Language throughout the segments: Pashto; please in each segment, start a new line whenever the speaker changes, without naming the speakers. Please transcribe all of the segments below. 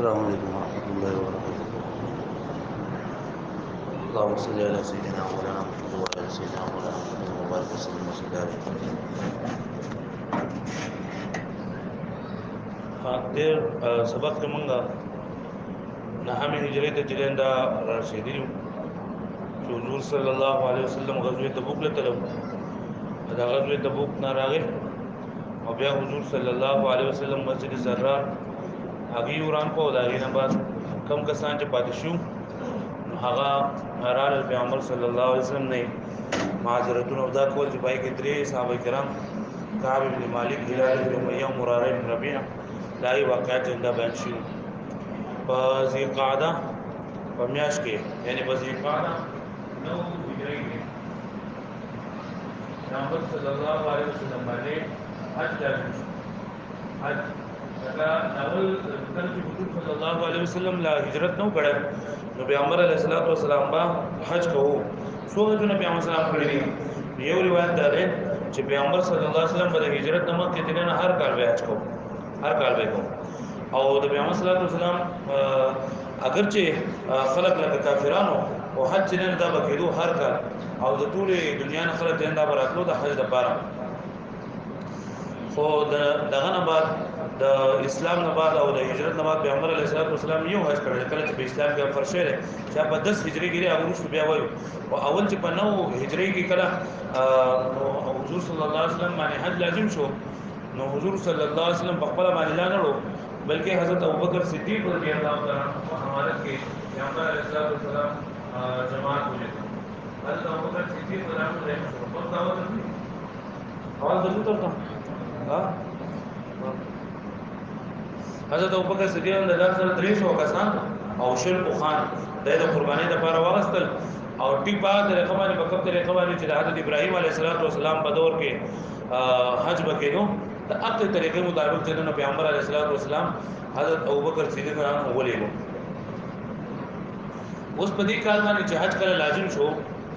السلام عليكم ورحمة الله وبركاته. اللهم صل على سيدنا مولانا محمد وعلى آل سيدنا مولانا محمد وبارك وسلم وزد عليه. دیر سبق کې مونږه نهمه هجري ته چې دا راشدینو چې حضور صلی الله علیه وسلم غزوه تبوک له تلو دا غزوه تبوک نه راغی او بیا حضور صلی الله علیه وسلم مسجد زرار هغه وران کو دا غینه بعد کم کسان چې پاتې شو هغه رال پیغمبر صلی الله علیه وسلم نه معذرتونه ادا کول چې پای کې درې صحابه کرام کعب بن مالک هلال بن امیہ مراره بن ربیعه دای واقعات څنګه بیان شي په ذی قعده په میاش کې یعنی په ذی قعده نو هجری کې پیغمبر صلی الله علیه وسلم باندې حج لازم حج دا اول کله چې حضور صلی الله علیه وسلم لا هجرت نو کړه نو پیغمبر علیه الصلاۃ والسلام با حج کوو څو حجونه پیغمبر سلام کړی یو روایت ده چې پیغمبر صلی الله علیه وسلم د هجرت نه مخکې دنه هر کال به حج کوو هر کال به کوو او د پیغمبر صلی الله علیه وسلم اگر چې خلق لکه کافرانو او حج نه دا بکیدو هر کال او د ټول دنیا نه خلک دنده براتلو د حج لپاره خو دغه نه بعد د اسلام نه بعد او د هجرت نه بعد پیغمبر علیه الصلاه والسلام یو حج کړی کله چې په اسلام کې فرشه ده چې په 10 هجری کې هغه وروسته بیا وایو او اول چې په 9 هجری کې کله حضور صلی الله علیه وسلم باندې حج لازم شو نو حضور صلی الله علیه وسلم په خپل باندې نه لړو بلکې حضرت ابوبکر صدیق رضی الله تعالی عنہ په حواله کې پیغمبر علیه الصلاه والسلام جماعت ولید حضرت ابوبکر صدیق رضی الله عنه په دعوت کې اول دغه ترته ها حضرت ابوبکر صدیق رضی الله عنه 300 کسان او شل خان د قربانۍ لپاره واغستل او ټیک بعد رقمانه په کوم طریقه باندې چې حضرت ابراهیم علیه السلام په دور کې حج وکړو د اقل طریقې مطابق چې نو پیغمبر علیه السلام حضرت ابوبکر صدیق رضی الله عنه ولېګو اوس په دې کال باندې چې حج کله لازم شو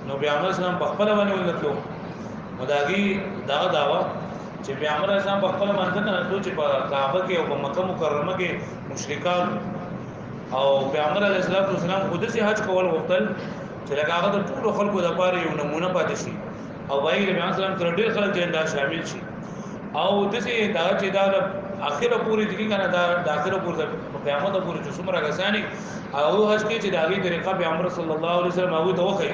نو پیغمبر اسلام په خپل باندې ولتلو مداګي دا داوا چې پیغمبر اسلام په خپل باندې نه چې په کعبه کې او په مکه مکرمه کې مشرکان او پیغمبر علیه السلام خود سي حج کول وختل چې لکه د ټول خلکو د پاره یو نمونه پاتې شي او وایي پیغمبر اسلام تر ډیر خلک جندا شامل شي او دسه دا چې دا اخره پوری دي کنه دا اخره پوری قیامت پوری چې څومره غسانی او حج کې چې دا غي طریقه پیغمبر صلی الله علیه وسلم هغه ته وخی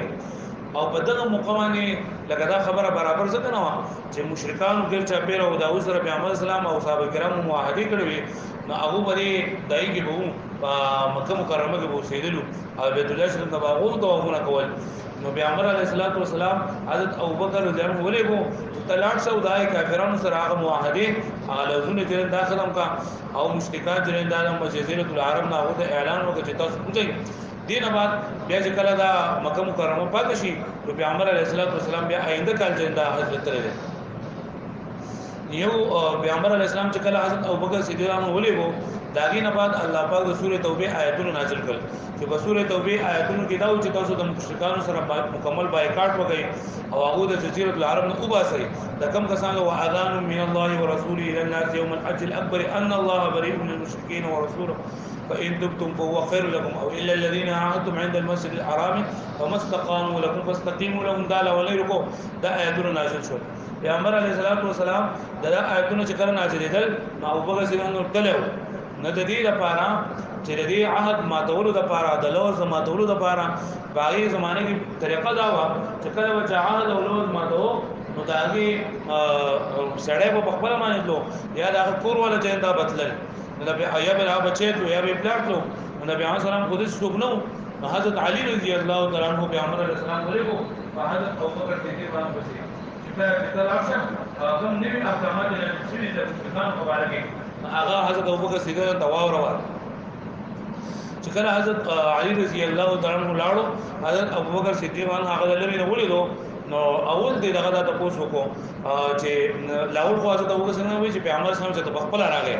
او په دغه مقامه لکه دا خبره برابر ځکه نه و چې مشرکانو ګر چا پیره او دا اوسره پیغمبر اسلام او صحابه کرامو معاهده کړې نو هغه باندې دای کې وو په مکه مکرمه کې وو سیدلو او بیت الله شریف د باغونو توافونه کول نو پیغمبر علیه الصلاۃ والسلام حضرت ابوبکر رضی الله عنه ولېګو تلاټ سو دای کافرانو سره هغه معاهده هغه لزونه چې دا ختم کا او مشرکان چې دا جزیره العرب نه هغه اعلان وکړ چې تاسو کوی دینه بعد بیا چې کله دا مکه مکرمه پاتې شي نو پیغمبر علیه الصلاۃ والسلام بیا آینده کال چې دا حضرت لري یو پیغمبر علیه السلام چې کله حضرت ابوبکر صدیق عنہ ولېګو داغې نه بعد الله پاک د سورې توبه آیاتونه نازل کړل چې په سورې توبه آیاتونو کې دا و چې تاسو د مشرکانو سره مکمل بایکاټ وکړي او هغه د جزیره العرب نه وباسي د کم کسانو واذان من الله ورسوله الى الناس يوم الحج الاكبر ان الله بريء من المشركين ورسوله فان تبتم فهو خير لكم او الا الذين عاهدتم عند المسجد الحرام فما استقاموا لكم فاستقيموا لهم دال وليركم دا آیاتونه نازل شول پیغمبر علیه الصلاۃ والسلام دا آیاتونه چې کله نازلېدل ابوبکر صدیق عنہ تلو نه د دې لپاره چې د دې عهد ماتولو لپاره د لوز ماتولو لپاره باغی زمانه کې طریقه دا و چې کله چې عهد او لوز ماتو نو داږي سړی په خپل باندې لو یا دا کور ولا چې دا بدلل نو بیا یا به بچی ته یا به پلاټلو نو بیا سلام خود څوګنو حضرت علی رضی الله تعالی عنہ پیغمبر علیه السلام ورکو حضرت ابوبکر صدیق باندې بچی چې دا راشه کوم نوی احکامات چې د مسلمانانو په اړه کې هغه حضرت ابوبکر صدیق ته واورول چې کله حضرت علی رضی الله تعالی عنہ لاړو حضرت ابوبکر صدیق هغه لری نه ولیدو نو اول دې دغه د تاسو کو چې لاول خو حضرت ابوبکر څنګه وی چې پیغمبر سلام چې په خپل راغی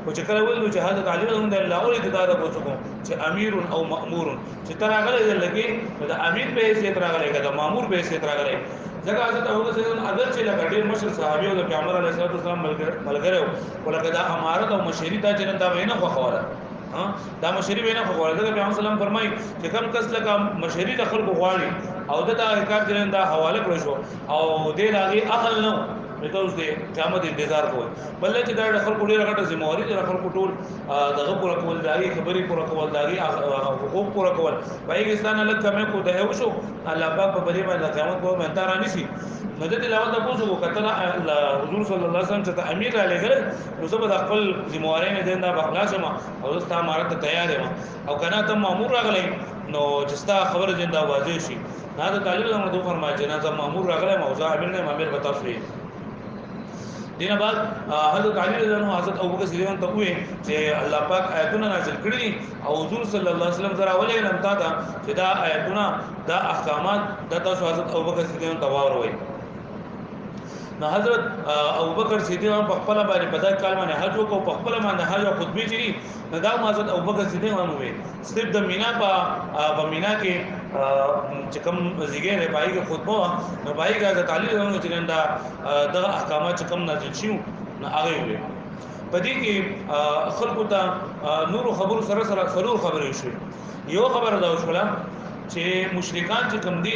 او چې کله ویل چې حضرت علی رضی الله لاول دې دا تاسو کو چې امیر او مأمور چې تر هغه لګي د امیر په حیثیت راغلی کده مأمور په حیثیت راغلی ځکه حضرت ابوبکر صدیق اگر چې لکه ډیر مشر صحابي او د پیغمبر علیه السلام ملګری ولکه دا امارت او مشری ته چې دا وینه خو خوره ها دا مشری به نه غواړي دا پیغمبر سلام فرمایي چې کم کس لکه مشری د خلکو غواړي او دا کار دې دا حواله کړی شو او دې لاغي اهل نو مته اوس دې قیامت انتظار کوي بل چې دا خلکو ډیره غټه ذمہواری د خلکو ټول دغه پوره کول دایي خبري پوره کول دایي حقوق پوره کول پاکستان لکه مې کو ته وشو الله پاک په بری باندې قیامت کوه مې تارا نشي نو د دې لاول د پوسو کتل حضور صلی الله علیه وسلم ته امیر علی ګل نو زه د خپل ذمہواری نه دنده بخلاص ما او زه مارته تیار یم او کنه ته مامور راغلی نو جستا خبر جندا واضح شي نه د طالب علم دوه فرمایي جنازه مامور راغلی موضوع امیر نه امیر بتا شي دینه بعد حضرت علی رضی الله عنه حضرت ابوبکر صدیق ته وې چې الله پاک آیتونه نازل کړي او حضور صلی الله علیه وسلم زرا ولې نن تا دا چې دا آیتونه دا احکامات د تاسو حضرت ابوبکر صدیق ته واوروي نو حضرت ابوبکر صدیق په خپل باندې په دغه کال باندې حج وکاو په خپل باندې حج او خطبه چي نو دا حضرت ابوبکر صدیق باندې صرف د مینا په مینا کې چې کوم زیګره پای کې خطبه نو پای کې حضرت علی رضی الله عنه دا د احکامات چې کوم نازل شي نو هغه وي په دې کې خلکو ته نور خبر سره سرور خبرې شي یو خبره دا وشوله چې مشرکان چې کوم دي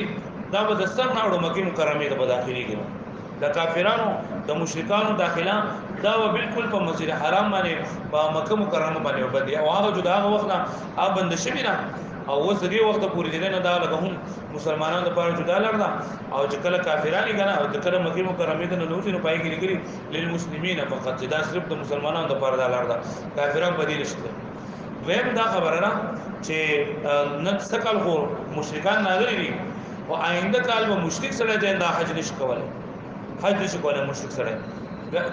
دا به دستر نه وړو مکه مکرمه ته داخلي کړي د کافرانو د مشرکانو داخله دا بالکل په مسجد حرام باندې په مکه مکرمه باندې وبدي او هغه جدا وخت نه بند شوی نه او اوس دې وخت پورې دې نه دا لګه هم مسلمانانو لپاره جدا لردا او چې کله کافرانی کنه او چې کله مکه مکرمه ته نو چې پای کې لري للمسلمین فقط دا صرف د مسلمانانو لپاره دا لردا کافرانو بدیل شته ویم دا خبره را چې نن سکل خو مشرکان ناظری دي او آینده کال به مشرک سره دا حج نشي کولای حج نشي کولای مشرک سره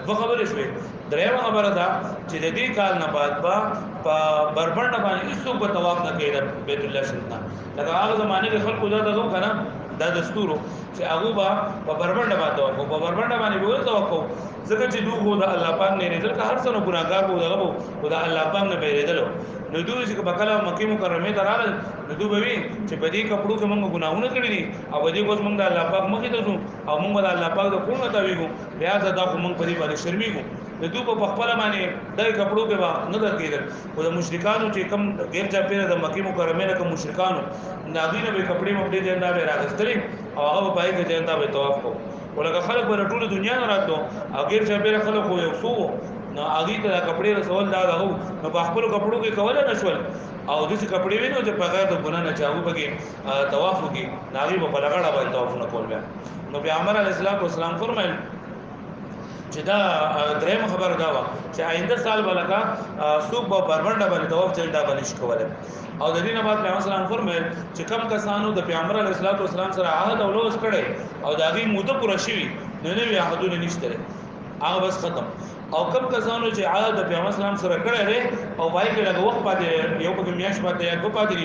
دو خبرې شوې درېم خبره دا چې د دې کال نه بعد په بربند باندې هیڅ په طواف نه کوي بیت الله شریف نه لکه هغه زمانه کې خلکو دا دغه کنه دا دستورو چې هغه په بربند باندې طواف په بربند باندې به طواف کو ځکه چې دوی د الله پاک نه رضا هر څنګه ګناګار وو دغه وو د الله پاک نه بیرېدل نو دوی چې په کله مکه مکرمه ته راغل نو دوی به چې په دې کپړو کې موږ ګناهونه کړی دي او دې کوم موږ د الله پاک مخې ته ځو او موږ د الله پاک د کومه ته ویګو بیا دا خو موږ په دې باندې شرمېږو نو دوی په خپل باندې د کپړو کې نه درکېدل او د مشرکانو چې کم غیر چا پیره د مکه مکرمه نه کوم مشرکانو ناغینه به کپړې مو دې جندا به راغستلې او هغه په کې جندا به طواف کو ولکه خلک په ټوله دنیا نه راتلو او غیر چا پیره خلک خو یو سو نو هغه ته کپڑے رسول دا غو نو په خپل کپړو کې کول نه شول او دغه کپڑے وینو چې په غیر د ګنا نه چاغو بګي طواف وکي ناغي په لګړه باندې طواف نه کول بیا نو پیغمبر علیه السلام فرمایل چې دا درېم خبر دا و چې آینده سال بلکا سوق په پرونده باندې طواف چلدا باندې شکوله او د دې نه بعد پیغمبر اسلام فرمایل چې کم کسانو د پیغمبر علیه السلام سره عهد او لوز کړي او داغي موده پوره شي نو نه وی حدود نشته هغه بس ختم او کم کسانو چې عادت د پیغمبر اسلام سره کړی دی او وای کې لږ وخت پاتې یو په میاش پاتې یا کو پاتې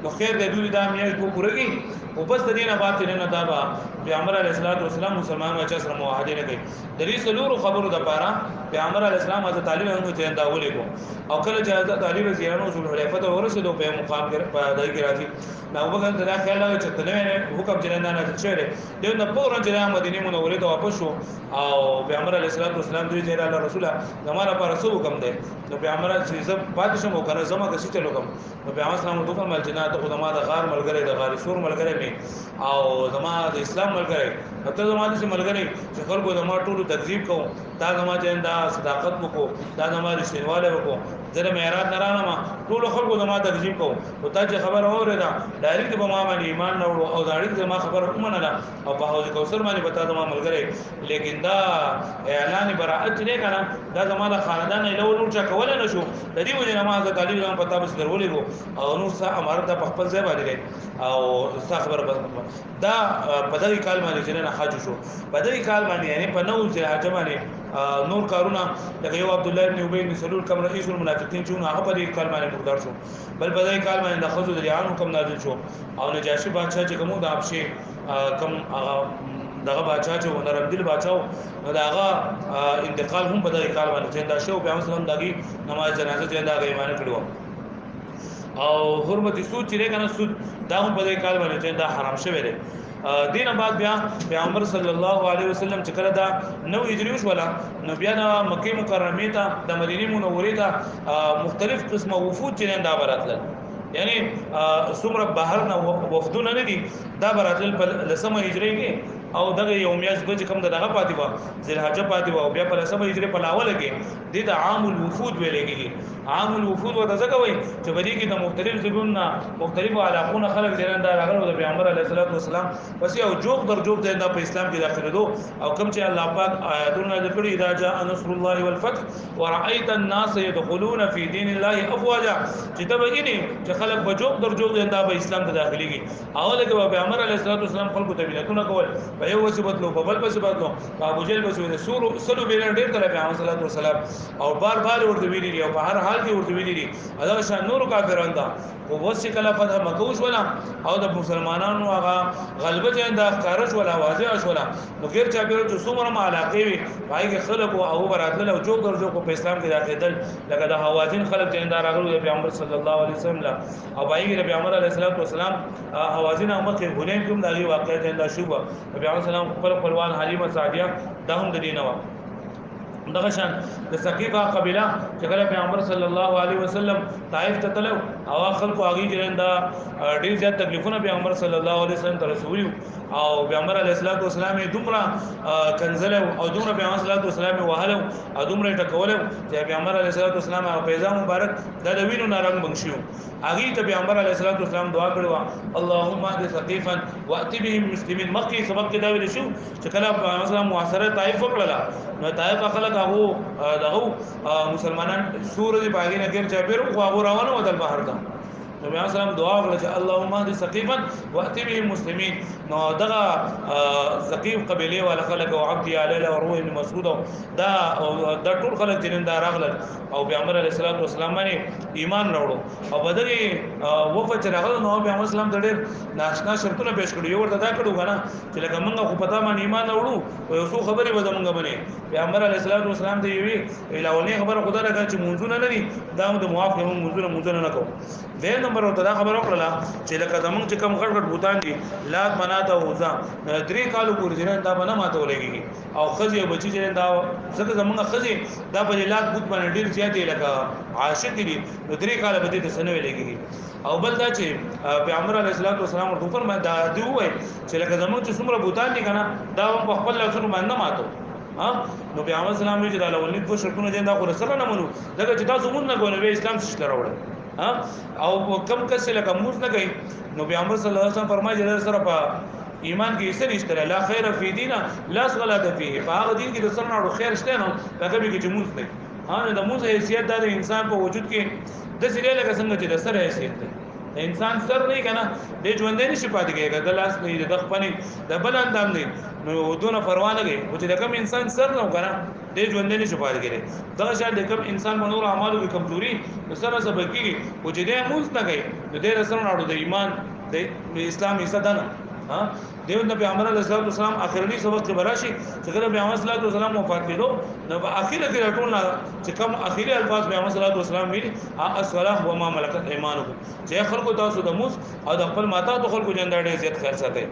نو خیر د دوی دا میاش کو پورګي او بس د دینه بات نه دا با پیغمبر علیه السلام مسلمانانو چې سره موحدین کوي د دې سلور خبرو د پاره پیغمبر علیه السلام حضرت طالب هغه ته دا ولې کو او کله چې حضرت طالب زیانو ذل حلیفه ته ورسېدو په مقام کې په دای کې راځي نو وګورئ دا خیال لري چې تلوي حکم چې نه نه چیرې دیو نه پورن چې مدینه منوره ته واپس شو او پیغمبر علیه السلام دوی چې الله رسول زماره پر رسول حکم دی نو پیغمبر چې زب پاتې شم او کنه زما که څه چلو کوم نو پیغمبر اسلام دوه فرمایل چې نه ته خدما د غار ملګری د غار شور ملګری می او زما د اسلام ملګری ته زما د ملګری چې خلکو زما ټول تکذیب کوم دا زما چې دا صداقت وکړو دا زما رښتینواله وکړو زه معراج نه رانم ټول خلکو زما تکذیب کوم او تا چې خبر اوره دا ډایرکټ به ما باندې ایمان نه ورو او ډایرکټ ما خبر ومنه او په حوض کوثر باندې بتا زما ملګری لیکن دا اعلان براءت نه کنه دا زما د خاندان نه لور نور چا کول نه شو د دې وجه نماز د تعلیم نام پتا بس درولې وو او نو سا امارته په خپل ځای باندې او ستا خبر دا په دغه کال باندې چې نه حج شو په دغه کال باندې یعنی په نو ځای حج باندې نور کارونه لکه یو عبد الله ابن ابي بن سلول کوم رئیس المنافقین چې هغه په دې کال باندې مقدار شو بل په دې کال باندې د خزو دریان حکم نازل شو او نجاشي بادشاہ چې کوم د ابشه کم دغه بادشاہ چې ونرمدل بادشاہ دغه انتقال هم په دغه کال باندې دا شو په مسلمان دغه نماز جنازه چې دا ایمان کړو او حرمت سود چې کنه سود دا هم په دې کال باندې دا حرام شوی دی دینه بعد بیا پیغمبر صلی الله علیه وسلم چې کله دا نو هجری ولا نو بیا د مکه مکرمه ته د مدینه منوره ته مختلف قسمه وفود چې دا براتل یعنی څومره بهر نه وفدونه نه دي دا براتل په لسمه هجری کې او دغه یومیاز به کوم دغه پاتې و ذلحجه پاتې و بیا په لسمه هجری په لاول کې د عام الوفود ویل کېږي عام الوفود وته ځکه وایي چې بدی کې د مختلف ځګونو مختلفو علاقونو خلک دینن دا راغلو د پیغمبر علیه الصلاۃ والسلام پس یو جوق در جوق د په اسلام کې داخله دو او کوم چې الله پاک آیاتونه ذکر اذا جاء نصر الله والفتح ورأيت الناس يدخلون في دين الله افواجا چې دا بګینی چې خلک په جوق در جوق د په اسلام ته داخليږي اول کې پیغمبر علیه الصلاۃ والسلام خلکو ته ویلتونه کول په یو وسیبت لو په بل وسیبت لو ابو جهل وسیبت سلو بیرن ډیر کله پیغمبر صلی الله علیه وسلم او بار بار ورته ویلي او په هر حال کې ورته ویلي دا شان نور کافرانو دا او وسی کله فتح مکه ولا او د مسلمانانو هغه غلبه چې دا کارش ولا واضح ولا نو غیر چا بیرو چې څومره علاقې وي پای کې خلک او براتل او جو درجو کو په اسلام کې داخل لکه د حوازن خلک چې دا راغلو د پیغمبر صلی الله علیه وسلم او پای کې د پیغمبر علیه الصلاۃ والسلام حوازن هم کې هنین کوم دغه واقعیت دا شوبه پیغمبر سلام خپل خپلوان حلیمه سعدیه دا هم د دینه دغه شان د ثقيفه قبيله چې کله پیغمبر صلی الله علیه وسلم طائف ته تلو او خلکو هغه جنندا ډیر زیات تکلیفونه پیغمبر صلی الله علیه وسلم ته رسول او پیغمبر علیه الصلاۃ والسلام دومره کنزل او دومره پیغمبر صلی الله علیه وسلم وهله او دومره ټکول چې پیغمبر علیه الصلاۃ والسلام او پیغام مبارک د وینو نارنګ بنشیو هغه ته پیغمبر علیه الصلاۃ والسلام دعا کړو اللهم اهد ثقيفا واتي بهم مسلمين مکه سبب کې دا ویل شو چې کله پیغمبر صلی الله معاصره طائف وکړه نو طائف خلک هغه دغه مسلمانان سورې باغې نه ګر چا بیرو خو هغه روانه ودل بهر ته نبی اسلام دعا وکړه چې اللهم اهد ثقيفا واتي بهم مسلمين نو دغه ثقيف قبيله ولا خلق او عبد علي او روح بن مسعود دا ټول خلک جنن دا راغله او پیغمبر علیه الصلاۃ والسلام باندې ایمان راوړو او بدري وفات چې راغله نو پیغمبر اسلام ته ډېر ناشنا شرطونه پیش کړو یو ورته دا کړو غنا چې لکه موږ خو پتا باندې ایمان راوړو او یو څو خبرې به موږ باندې پیغمبر علیه الصلاۃ والسلام ته وی الاولنی خبره خدا راکړه چې منځونه نه دي دا د موافق منځونه نه کوو د نمبر ورته دا خبره وکړه چې لکه زمونږ چې کوم غړ غړ بوتان دي لات منات او عزا درې کالو پورې جنن دا بنا ماته ولګي او خزي او بچي جنن دا څنګه زمونږ خزي دا په لات بوت باندې ډیر زیاتې لکه عاشق دي درې کال به دې سنوي لګي او بل دا چې پیغمبر علیه الصلاۃ والسلام ورته فرمایي دا دی وای چې لکه زمونږ چې څومره بوتان دي کنه دا په خپل لاسونو باندې ماتو نو پیغمبر اسلام یې د اولنی په شرطونو جن دا خو سره نه منو دغه چې تاسو مونږ نه کوو اسلام څه راوړل او کم کس لکه موږ نه کوي نو پیغمبر صلی الله علیه وسلم فرمایي چې سره په ایمان کې څه نشته لا خیر فی دینا لا صلات فیه په هغه دین کې د سره نه خیر شته نو هغه به کې چې موږ نه د موږ حیثیت د انسان په وجود کې د سری لکه څنګه چې د سره حیثیت ده انسان سر نه کنه د ژوند نه شي پاتې کېږي د لاس نه د خپل د بل اندام نه نو دونه پروا نه کوي چې د کوم انسان سر نه کنه د ژوند نه شي پاتې کېږي دا شاید د کوم انسان منور اعمالو کې کمزوري سره سبب کېږي او چې د موږ نه کوي نو د رسول الله د ایمان د اسلام حصہ ده نه دیو نبی پیغمبر علیه الصلوۃ والسلام اخرنی سبق کې براشي چې کله پیغمبر صلی الله علیه وسلم وفات کړو نو په اخیره کې ټول چې کوم اخیری الفاظ پیغمبر صلی الله علیه وسلم ویلي الصلاه و ما ملکت ایمانکم چې خلکو تاسو د موس او د خپل ماته د خلکو جن ډېر زیات خیر ساتي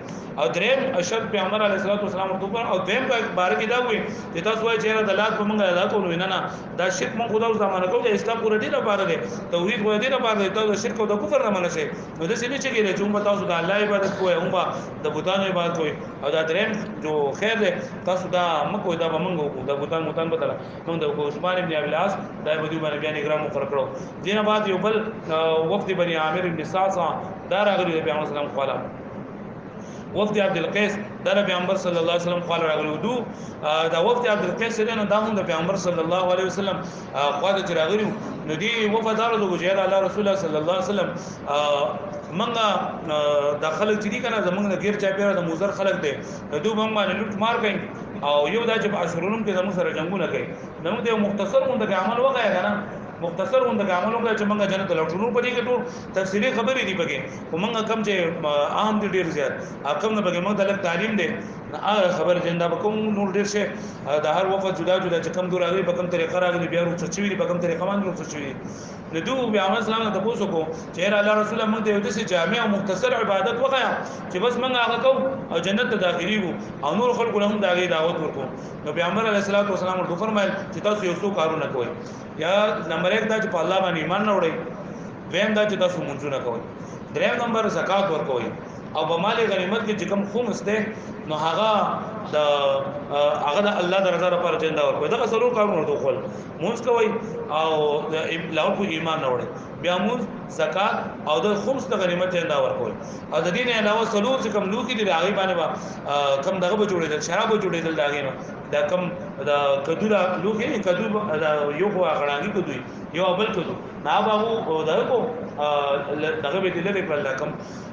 او دریم اشد پیغمبر علیه الصلوۃ والسلام ورته او دیم په بار کې دا وایي چې تاسو وایي چې د لات په موږ ادا کوو نه نه دا شرک موږ خدای زمانه کوو د اسلام پوره دی لپاره دی توحید پوره دی لپاره دی دا شرک او د کفر نه منځي نو د سینې چې کې چې موږ تاسو د الله عبادت کوی هم د بوتانو عبادت کوی او دا دریم جو خیر ده تاسو دا مکو دا بمنګو دا بوتان بدل موږ د عثمان ابن ابي العاص دا بدیو باندې بیان اکرام مقرر کړو دینه بعد یو بل وفد بني عامر بن صاصا دا راغلی د پیغمبر اسلام خاله وفد عبد القيس دا پیغمبر صلی الله علیه وسلم خاله راغلی دو دا وفد عبد القيس نه دا هم د پیغمبر صلی الله علیه وسلم خاله راغلی نو دی وفدار د جهاد الله رسول الله صلی الله علیه وسلم منګه داخله چې دي کنه زمونږ د غیر چا پیره د موزر خلک دي دوی هم باندې لوټ مار کوي او یو دا چې په اشرونم کې زموږ سره جنگونه کوي نو موږ د مختصر مونږ عمل وغایې کنه مختصر مونږ عمل وغایې چې موږ جنت لټونو په دې کې ټول تفصیلی خبرې دي پکې او موږ کم چې اهم دي ډیر زیات کم نه پکې موږ د تعلیم دي هغه خبر جندا به کوم نور ډیر شي د هر وخت جدا جدا چې کم دور راغلي په کوم طریقه راغلي بیا ورڅ چوي په کوم طریقه باندې ورڅ چوي نو دوی بیا عمل سلام ته پوسو کو چې الله رسول موږ ته یو داسې جامع او مختصر عبادت وکړه چې بس موږ هغه کو او جنت ته داخلي وو او نور خلکو له هم داغي دعوت ورکو نو پیغمبر علیه الصلاۃ والسلام ورته فرمایل چې تاسو یو څو کارونه کوئ یا نمبر 1 دا چې په الله باندې ایمان نه وړئ دویم دا چې تاسو منځونه کوئ دریم نمبر زکات ورکوئ او په مال غنیمت کې چې کوم خمس ده نو هغه د الله د رضا لپاره چنده ورکوي دا څلور کارونه ورته خپل مونږ کوي او لاو په ایمان نه وړي بیا مونږ زکات او د خمس د غنیمت چنده ورکوي او د دین علاوه څلور چې کوم لوکي دي هغه باندې کم دغه به جوړېدل شراب به جوړېدل داګه نه دا کم دا کدو دا لوکي کدو یو خو غړانګي کدو یو بل کدو نا بابو دغه کو دغه به دلته په کم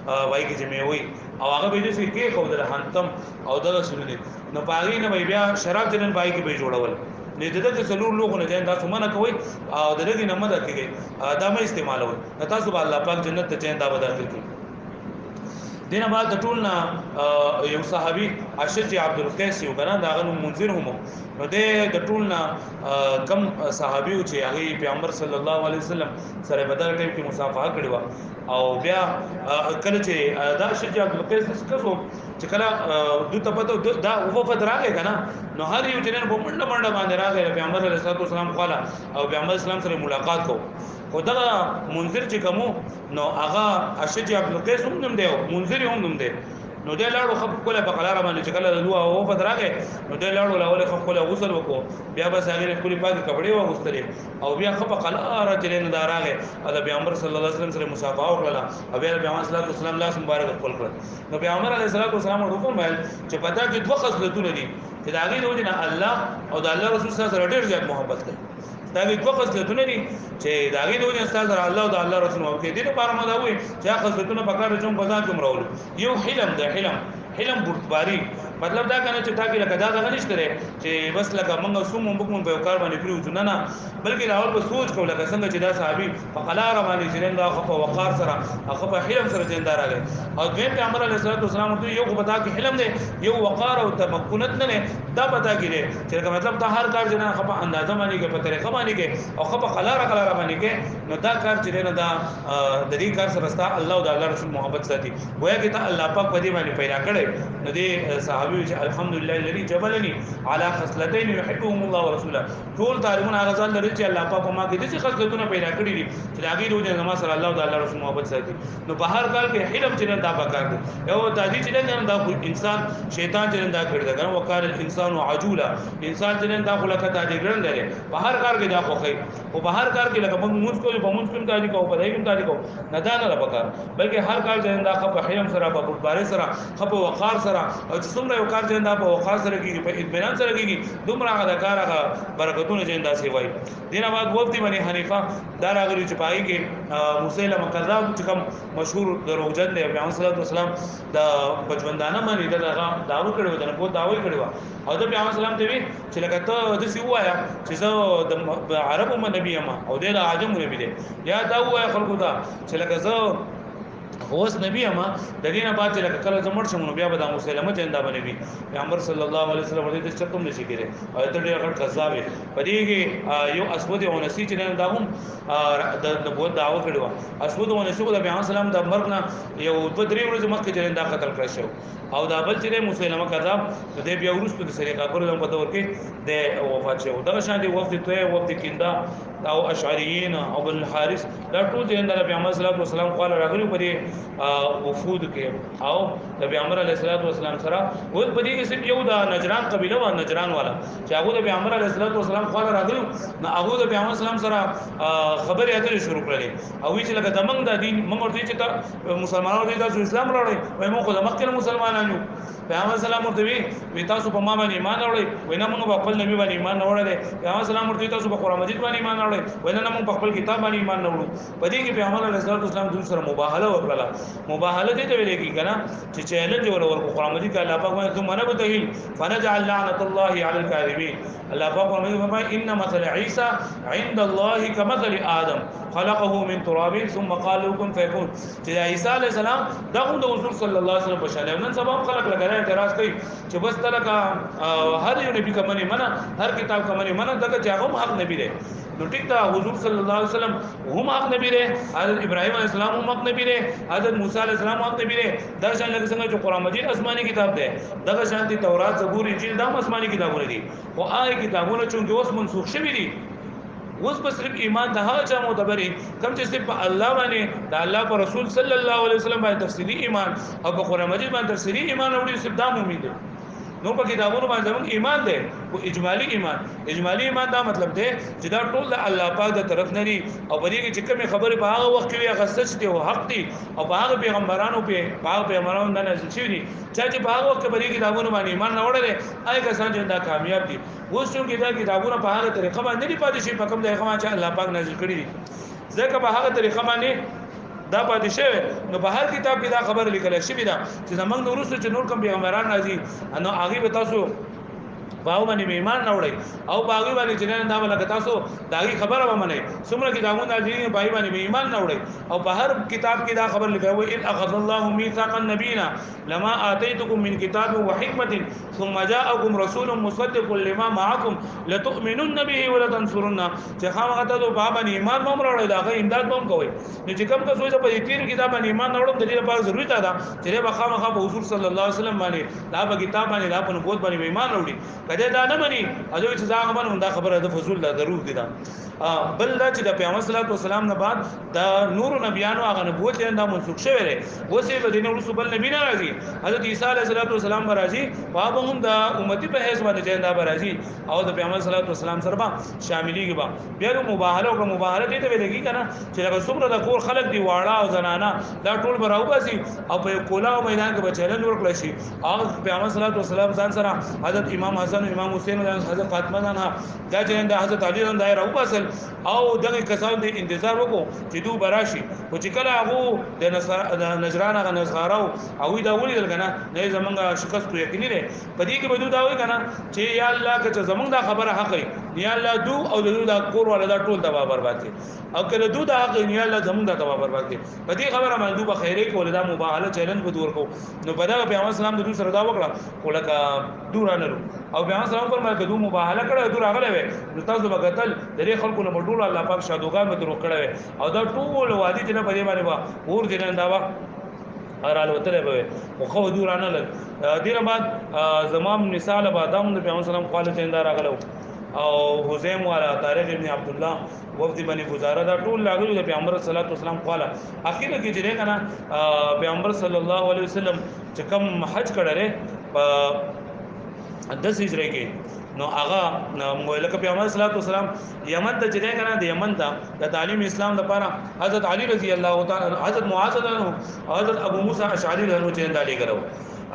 وای کی جمع وي او هغه به دې کې خو د هانتم او دغه سنت نو پاغي نه بیا شراب دنن پای کې به جوړول نه دغه څلور لوګو نه ځان تاسو منه کوي او دغه نه مدد کوي دا مې استعمالوي تاسو به الله پاک جنت ته ځان دا ودا کوي دینه بعد د ټولنا یو صحابي اشج عبد القیس یو کنه دا غنو منذر هم نو د ټولنا کم صحابي چې هغه پیغمبر صلی الله علیه وسلم سره بدر ټیم کې مصافحه کړې و او بیا کله چې دا اشج عبد القیس څخه چې کله دوی ته پته دا وفد راغی کنه نو هر یو جنن په منډه باندې راغی پیغمبر علیه الصلاه والسلام خاله او پیغمبر اسلام سره ملاقات کو او دا منذر چې کوم نو هغه اشج عبد القیس هم نوم دی منذر هم نوم دی نو د لاړو خپ کوله په قلاره باندې چې کله دوه او په دراغه نو د لاړو لاول خپ کوله غسل وکړو بیا به هغه کلی پاک کپڑے وغوستلې او بیا خپ قلاره چې نه دراغه او پیغمبر صلی الله علیه وسلم سره مصافحه وکړه او بیا پیغمبر صلی الله علیه وسلم لاس مبارک خپل کړ نو پیغمبر علیه الصلاه والسلام ورته ویل چې پتا کې دوه خصلتونه دي چې دا غي دوی نه الله او د الله رسول صلی الله علیه وسلم ډېر زیات محبت کوي دا وی دوه خصلتونه دي چې دا غي دوی استاد الله او د الله رسول محبت دي لپاره ما دا وي چې خصلتونه په کار چون بازار کوم راول یو حلم ده حلم بردباری مطلب دا کنه چې تا کې لکه دا غنښ ترې چې بس لکه موږ سوم موږ په کار باندې پریو نه نه بلکې لاول په سوچ کو لکه څنګه چې دا صحابي په قلاره باندې چې دا خو په وقار سره هغه په حلم سره زنده راغی او دوی پیغمبر علیه الصلاه والسلام ته یو پتا کې حلم دی یو وقار او تمکنت نه دا پتا کې چې مطلب دا هر کار جنا خو په اندازه باندې کې په طریقه باندې کې او خو په قلاره باندې کې نو دا کار چې نه دا د دې کار سره ستا الله او د الله رسول محبت ساتي وایي چې ته الله پاک په دې باندې پیدا کړي نو دې صحابي چې الحمدلله الذي جبلني على خصلتين يحبهم الله ورسوله ټول تعلمون هغه ځل لري چې الله پاک ما کې دې خصلتونه پیدا کړې دي چې هغه د جنما سره الله او د الله رسول محبت ساتي نو په هر کال کې حلم چې دا پکار دي یو تادي چې دا انسان شیطان چې دا کړی دا کنه وقال الانسان عجولا انسان چې دا خلقه تادي ګرن لري په هر کار کې دا خوخي او په هر کار کې لکه موږ کوی په موږ کوم تادي کو په دای کوم تادي کو نه دا نه پکار بلکې هر کار چې دا خپ حلم سره په بوتباري سره خپ وقار سره او چې څومره یو کار چې دا په وقار سره کېږي په اطمینان سره کېږي دومره هغه کار هغه برکتونه چې دا سی وای دینه بعد وفد بني حنیفه دا راغلی چې پای کې مسیلمه کذاب چې کوم مشهور دروغجن دی پیغمبر صلی الله علیه وسلم دا بچوندانه باندې دا داو کړو دا په داوی کړو او دا پیغمبر سلام ته وی چې لکه ته د سی وایا چې زه د عربو نبی یم او د عجم نبی دی یا دا وایا خلکو ته چې لکه زه اوس نبی اما د دینه بعد چې کله زمړ شمو بیا به د مسلمه جندا بنوي پیغمبر صلی الله علیه وسلم ورته چې کوم نشي کېره او ته ډېر غټ قذاب پدې کې یو اسود او نسی چې نه دا هم د نبوت دعوه کړو اسود او نسی د پیغمبر سلام د مرګ نه یو په درې ورځې مخکې چې دا قتل کړ شو او دا بل چې مسلمه کذاب د بیا ورسته د سری کافر په دور کې د وفات شو دا شان دي وخت ته وخت کیندا او اشعریین او بن الحارث دا ټول د پیغمبر صلی الله علیه وسلم قال راغلي په وفود کې او د پیغمبر علیه الصلاه والسلام سره ول په دې کې صرف یو د نجران قبيله و نجران والا چې هغه د پیغمبر علیه الصلاه والسلام قال راغلي نو هغه د پیغمبر اسلام سره خبرې اترې شروع کړې او چې لکه دمنګ د دین موږ ورته چې ته مسلمانانو ته اسلام راوړی وای موږ د مکه مسلمانانو پیغمبر سلام ورته وی تاسو په ما باندې ایمان راوړی وای نه موږ په خپل نبی باندې ایمان راوړل پیغمبر سلام ورته تاسو په قرآن مجید باندې ایمان راوړي وینه موږ په خپل کتاب باندې ایمان نه وړو په دې کې پیغمبر علیه الصلاه والسلام د سره مباهله وکړه مباهله دې ته ویل کېږي کنه چې چیلنج ورکو قرآن مجید کې الله پاک باندې ثم نبتهل فنجعل لعنة الله على الكاذبين الله پاک فرمایي ان مثل عيسى عند الله كمثل آدم خلقه من تراب ثم قال له كن فيكون چې عيسى عليه السلام دغه د حضور صلی الله علیه وسلم بشاله نن سبا خلق لګره اعتراض کوي چې بس تلکه هر یو نبی کمنه منه هر کتاب کمنه منه دغه چاغم حق نبی دی نو ټیک دا حضور صلی الله علیه وسلم هم حق نبی دی حضرت ابراهیم علیه السلام هم حق نبی دی حضرت موسی علیه السلام حق نبی دی دا شان لکه څنګه چې قران مجید آسماني کتاب دی دغه شان دي تورات زبور انجیل دا آسماني کتابونه دي او هغه کتابونه چې اوس منسوخ شوي دي اوس په صرف ایمان د هغه چا معتبري کوم چې صرف الله باندې د الله پر رسول صلی الله علیه وسلم باندې تفصیلی ایمان او په قران مجید باندې تفصیلی ایمان اوري صرف دا امید ده نو په کتابونو باندې زموږ ایمان دی او اجمالی ایمان دا مطلب دی چې دا ټول د الله پاک د طرف نه دي او په دې کې چې کومه خبره په هغه وخت کې هغه سچ دی او حق دی او په هغه پیغمبرانو نه نازل شوی دي چې په هغه وخت کې په دې کتابونو باندې ایمان نه وړل هغه کسان چې دا کامیاب دي اوس چې دا کتابونه په هغه طریقه باندې نه پاتې شي په کوم ځای کې چې الله پاک نازل کړی دي ځکه په هغه طریقه باندې دا پاتې شوی نو په هر کتاب کې دا خبر لیکل شوی دا چې زمنګ د وروسته چې نور کوم پیغمبران راځي نو هغه به تاسو باو باندې ایمان نه وړي او باغی باندې چې نه دا ولکه تاسو داغي خبره و منئ څومره کتابونه دي باغی باندې ایمان نه وړي او په هر کتاب کې دا خبر لیکل وي ان اخذ الله ميثاق النبينا لما اتيتكم من كتاب وحكمه ثم جاءكم رسول مصدق لما معكم لتؤمنن به ولتنصرن چې خامخا ته په باندې ایمان مو وړي دا غي امداد مو کوي نو چې کوم تاسو ته په دې کتاب باندې ایمان نه وړم د دې لپاره ضروري ده چې به خامخا په حضور صلی الله علیه وسلم باندې دا په کتاب باندې دا په نبوت باندې ایمان وړي کله دا نه مني اځو چې دا غمن دا خبره د فضول لا ضرور دي دا بل دا چې د پیغمبر صلی الله علیه وسلم نه بعد دا نور نبیانو هغه نبوت یې دا منسوخ شوی دی اوسې په دینه رسول بل نبی نه راځي حضرت عیسی علیه السلام راځي او هم د امتی په حیث باندې دا راځي او د پیغمبر صلی الله علیه وسلم سره شاملېږي با بیا د مباهله او مباهله دې ته ویلږي کنه چې لکه څومره د کور خلک دی واړه او زنانه دا ټول براو باسي او په کولا او میدان کې بچلن ورکړل شي هغه پیغمبر صلی الله علیه وسلم ځان سره حضرت امام حسن امام حسین او حضرت فاطمه زنه دا چې د حضرت علی رضی الله عنه باسل او دغه کسان د انتظار وکړو چې دوی براشي او چې کله هغه د نجران هغه نصاراو او دا ولیدل کنه نه زمونږه شکست کو یقیني ده په دې کې به دوی دا وایي کنه چې یا الله که زمونږ دا خبره حق وي یا الله دو او دو دا کور ولا دا ټول تبا برباد کړي او کله دو دا حق یا الله زمونږ دا تبا برباد کړي په دې خبره باندې دوی بخیره کول دا مباهله چیلنج به دور کو نو په دا پیغمبر اسلام د دوی سره دا وکړه کولکه دور نه او پیغمبر اسلام پر مکه دوی مباهله کړه دور راغله وي نو تاسو بغتل درې خلکو نه ټول الله پاک شادوغان به درو کړه او دا ټول وادي چې نه په دې باندې وا اور دې نه دا وا ارال وتره به او خو دورانه لګ دینه بعد زمام مثال بادام د پیغمبر سلام خالد اندار راغلو او حزیم والا طارق ابن عبد الله وفد بني گزاره دا ټول لاګلو د پیغمبر صلی الله علیه وسلم قاله اخیره کې چې کنه پیغمبر صلی الله علیه وسلم چې کوم حج کړه په 10 هجری کې نو هغه مولک پیغمبر صلی الله علیه وسلم یمن ته چې کنه د یمن ته د تعلیم اسلام لپاره حضرت علی رضی الله تعالی حضرت معاذ عنہ حضرت ابو موسی اشعری له چې دالي کړو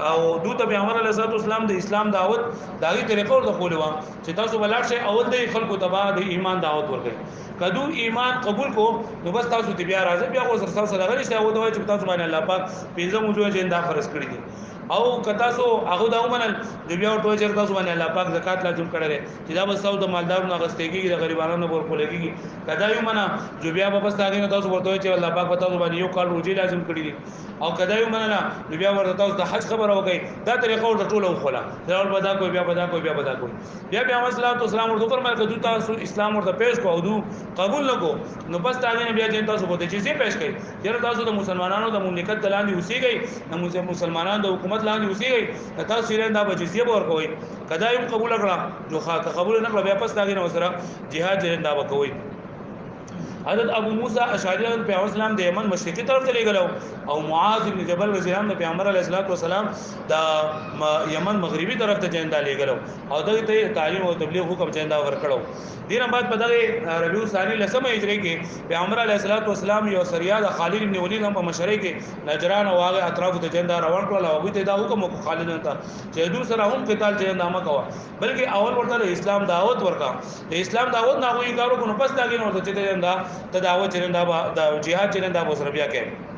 او دوی ته پیغمبر علیه الصلاه والسلام د اسلام دعوت داغي طریقو ته کولو چې تاسو بلار شي اول د خلکو تبا د ایمان دعوت ورکړي کدو ایمان قبول کو نو بس تاسو ته بیا راځي بیا غوسر تاسو سره غلي شي او دوی چې تاسو باندې الله پاک پنځه موضوع چې دا فرض کړی دي او کتا سو هغه دا ومنل د بیا ټول چر تاسو باندې الله پاک زکات لازم کړی چې دا بس تاسو د مالدارونو غستېږي د غریبانو ور کولېږي کدا یو منا جو بیا په پس تاګه تاسو ورته چې الله پاک تاسو باندې یو کال روزي لازم کړی دي او کدا یو منا نه بیا ورته تاسو د حج خبره وکړي دا طریقه ورته ټول وخلا دا ور بدا کوي بیا بدا کوي بیا بدا کوي بیا مسله تو اسلام ورته فرمایي کدو تاسو اسلام ورته پیش کو او دو قبول نکو نو پس تاګه بیا چې تاسو ورته چیزې پیش کړي چې تاسو د مسلمانانو د مملکت دلاندې اوسېږئ نو مسلمانانو د حکومت لاندې اوسېږئ تاسو یې دا بجزیه ورکوي کدا یو قبول کړه جو قبول نه کړ بیا پس تاګه نو سره jihad دا وکوي حضرت ابو موسی اشعری پیغمبر اسلام د یمن مشرقي طرف ته لګلو او معاذ ابن جبل رضی الله عنه پیغمبر علیه الصلوۃ والسلام د یمن مغربي طرف ته چیندا لګلو او دغه تعلیم او تبلیغ حکم چیندا ورکړو. دینه بعد په دغه ربیع ثانی لسمه هجری کې پیغمبر علیه الصلوۃ والسلام یو سریه د خالد ابن ولید هم په مشرۍ کې نجران او هغه اطراف ته چیندا روان کړل او هغه ته دا حکم وکړ خالد ته چې دوی سره هم قتال چیندا مکوا بلکې اول ورته اسلام دعوت ورکا د اسلام دعوت نه وی کارو کو پس داګین ورته چې چیندا ته دعوت چیندا د جهاد چیندا بو سره بیا کې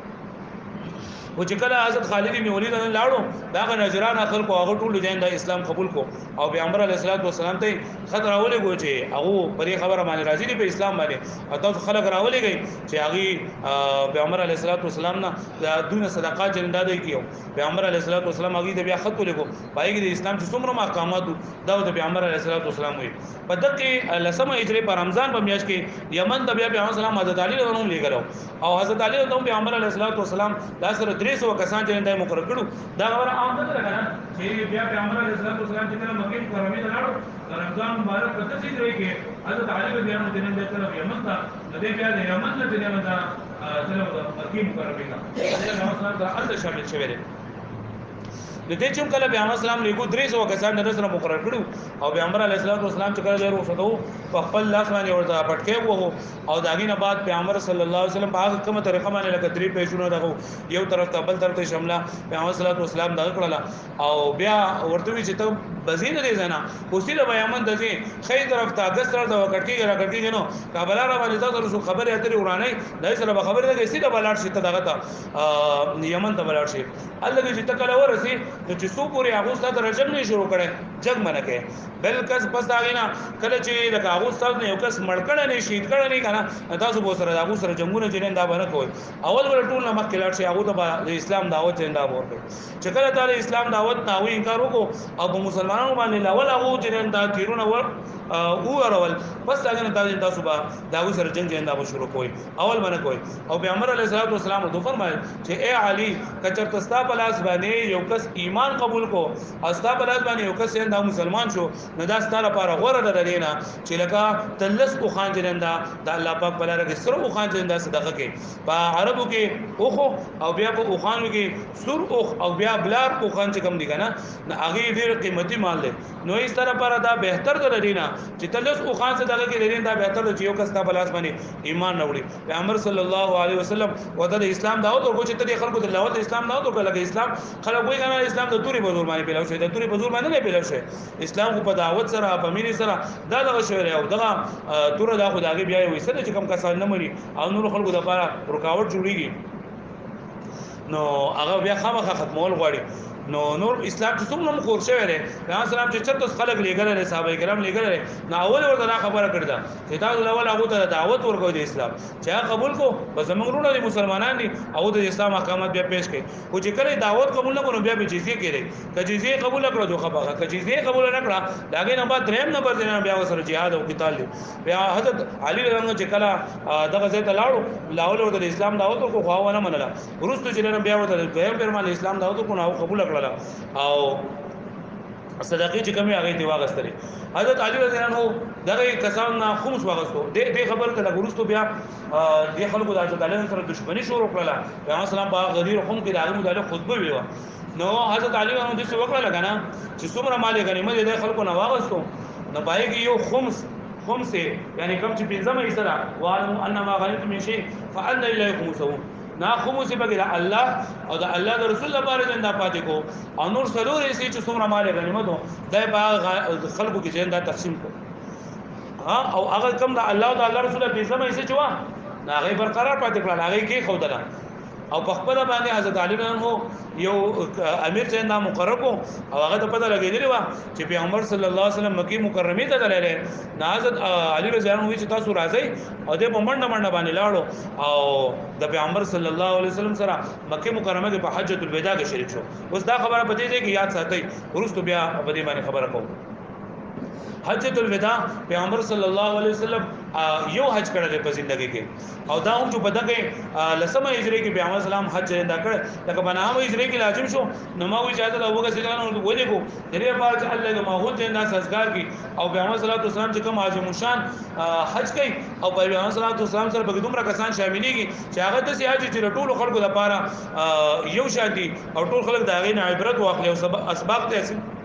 و چې کله حضرت خالد بن ولید نه لاړو دا نجران خلکو هغه ټول جین د اسلام قبول کو او پیغمبر علیه الصلوۃ والسلام ته خطر راولې گو چې هغه پرې خبره باندې راضي دي په اسلام باندې او تاسو خلک راولې گئی چې هغه پیغمبر علیه الصلوۃ والسلام نه د دونه صدقات جندا دی کیو پیغمبر علیه الصلوۃ والسلام هغه ته بیا خط ولګو پای کې د اسلام چې څومره احکامات دا د پیغمبر علیه الصلوۃ والسلام وي په دغه لسمه هجری په رمضان په میاشت کې یمن ته بیا پیغمبر اسلام حضرت علی رضی الله عنه لګلو او حضرت علی رضی الله عنه پیغمبر علیه الصلوۃ والسلام دا سره 300 کسان چې دای مقرر کړو دا خبره عام ده کنه چې بیا پیغمبر علیه الصلوۃ والسلام چې کله مکه مکرمه ته لاړو رمضان مبارک په تاسو دی کې حضرت علی رضی الله عنه د طرف یمن ته د دې بیا د یمن ته د یمن ته طرف مکه مکرمه ته دا مسله د اصل شامل شوی دی د دې چې کله پیغمبر اسلام لګو 300 کسان د سره مقرر کړو او پیغمبر علیه الصلوۃ والسلام چې کله ورو شو په خپل لاس باندې ورته پټکې وو او داګینه بعد پیغمبر صلی الله علیه وسلم په کومه طریقه باندې لکه درې پېښونه دغه یو طرف ته بل طرف ته شمله پیغمبر صلی الله علیه وسلم دغه کړل او بیا ورته وی چې ته بزین دې زنا اوسې د بیان د دې خې طرف ته اگست طرف ته وکړکی راکړکی نو کابل را باندې تاسو خبره اترې ورانه دای سره خبره ده چې د بلاټ شي ته دغه ته یمن ته بلاټ شي الله دې چې تکله ورسي چې سو پورې هغه ستاسو رجب نه شروع کړي جګ منه کې بل کس پس داغینا کله چې د هغه ستاسو نه یو کس مړکړه نه شهید کړه نه کنه تاسو به سره هغه سره جنگونه جنین دا باندې کوي اول ول ټول نه مخکې لاړ شي هغه ته د اسلام دعوت نه دا ورکړي چې کله تعالی اسلام دعوت نه وي انکار وکړو او په مسلمانانو باندې لاول هغه جنین دا تیرونه ور او ورول پس داغینا تاسو به دا سره جنگ جنین دا شروع کوي اول باندې کوي او پیغمبر علیه الصلوۃ والسلام ته فرمایل چې اے علی کچرته ستا په لاس باندې یو کس ایمان قبول کو استا بلاد باندې یو کس دا مسلمان شو نو دا ستاره لپاره غوړه ده دینا چې لکه تلس او خان جنندا د الله پاک بل راګ سر او خان جنندا صدقه کې په عربو کې اوخو او بیا په اوخانو کې سر اوخ او بیا بلار او خان چې کم دي کنه هغه ډیر قیمتي مال دی نو ایس طرح پر دا بهتر ده دینا چې تلس او خان صدقه کې دینا دا بهتر دی چې یو کس تا بلاس باندې ایمان راوړي پیغمبر صلی الله علیه وسلم ودا د اسلام دعوت ورکو چې ته خلکو د دعوت اسلام دعوت ورکړه لکه اسلام خلک وایي کنه اسلام د توري په زور باندې پیلاو شوی د توري په زور باندې نه پیلاو شوی اسلام کو په دعوت سره په مینې سره دا دغه شوی او دغه تور دا خدای بیا وي سره چې کم کسان نه مري او نور خلکو د لپاره رکاوټ جوړیږي نو هغه بیا خامخا ختمول غواړي نو نور اسلام چې څومره مخور شوی دی پیغمبر اسلام چې چرته خلک لګل لري صحابه کرام لګل لري نو اول ورته خبره کړدا چې تاسو اول هغه ته دعوت ورکوي د اسلام چې قبول کو بس موږ ورونه دي مسلمانان دي او د اسلام احکامات بیا پیش کړي او چې کله دعوت قبول نه کړو بیا به جزیه کړي که جزیه قبول کړو دوه خبره که جزیه قبول نه کړه داګه نه بعد دریم نمبر دی بیا وسره jihad او قتال دي بیا حضرت علي رضی الله چې کله دغه ځای ته لاړو لاول ورته اسلام دعوت کو خو نه منله ورستو چې بیا ورته دویم پیرمان اسلام دعوت کو نه قبول کړل او صدقې چې کمی هغه دی واغستري حضرت علي رضی الله عنه دغه کسان نه خمس واغستو د خبر ته لګورستو بیا د خلکو د حضرت علي سره دښمنی شروع کړله پیغمبر اسلام په غدیر خم کې دغه مداله خطبه ویوا نو حضرت علي رضی الله عنه د څه وکړه لګانا چې څومره مال غنیمت د خلکو نه واغستو نو پایږي یو خمس یعنی کم چې پنځمه حصہ دا وعلم ان ما غنیمت من شيء فان لله خمسه نا خمس بغیر الله او د الله د رسول لپاره زنده پاتې کو او نور سلور یې چې څومره مال غنیمت دای په خلکو کې زنده تقسیم کو او هغه کم د الله او د الله رسول په سمه یې چې وا هغه برقرار پاتې کړل هغه کې خودله او په خپل باندې حضرت علي رضی یو امیر څنګه مقرر کو او هغه ته پته لګیدلی و چې پیغمبر صلی الله علیه وسلم مکی مکرمه ته تللی حضرت علي رضی الله عنه چې تاسو راځي او د منډه باندې لاړو او د پیغمبر صلی الله علیه وسلم سره مکی مکرمه کې په حجۃ الوداع کې شریک شو اوس دا خبره پدې ده کې یاد ساتئ ورستو بیا په دې باندې خبره کوم حجۃ الوداع پیغمبر صلی الله علیه وسلم یو حج کړل په ژوندۍ کې او دا هم چې په دغه لسمه هجری کې پیغمبر اسلام حج دا کړ لکه بنامه هجری کې لازم شو نو ما وی اجازه له وګه سلام ولې کو درې بار چې الله له ماحول ته انداز سازگار کی او پیغمبر صلی الله علیه وسلم چې کوم عظیم شان حج کوي او پیغمبر صلی الله علیه وسلم سره به دومره کسان شاملېږي چې هغه د سیاج چې ټول خلکو لپاره یو شان دي او ټول خلک دا غي نه عبرت واخلي او اسباب ته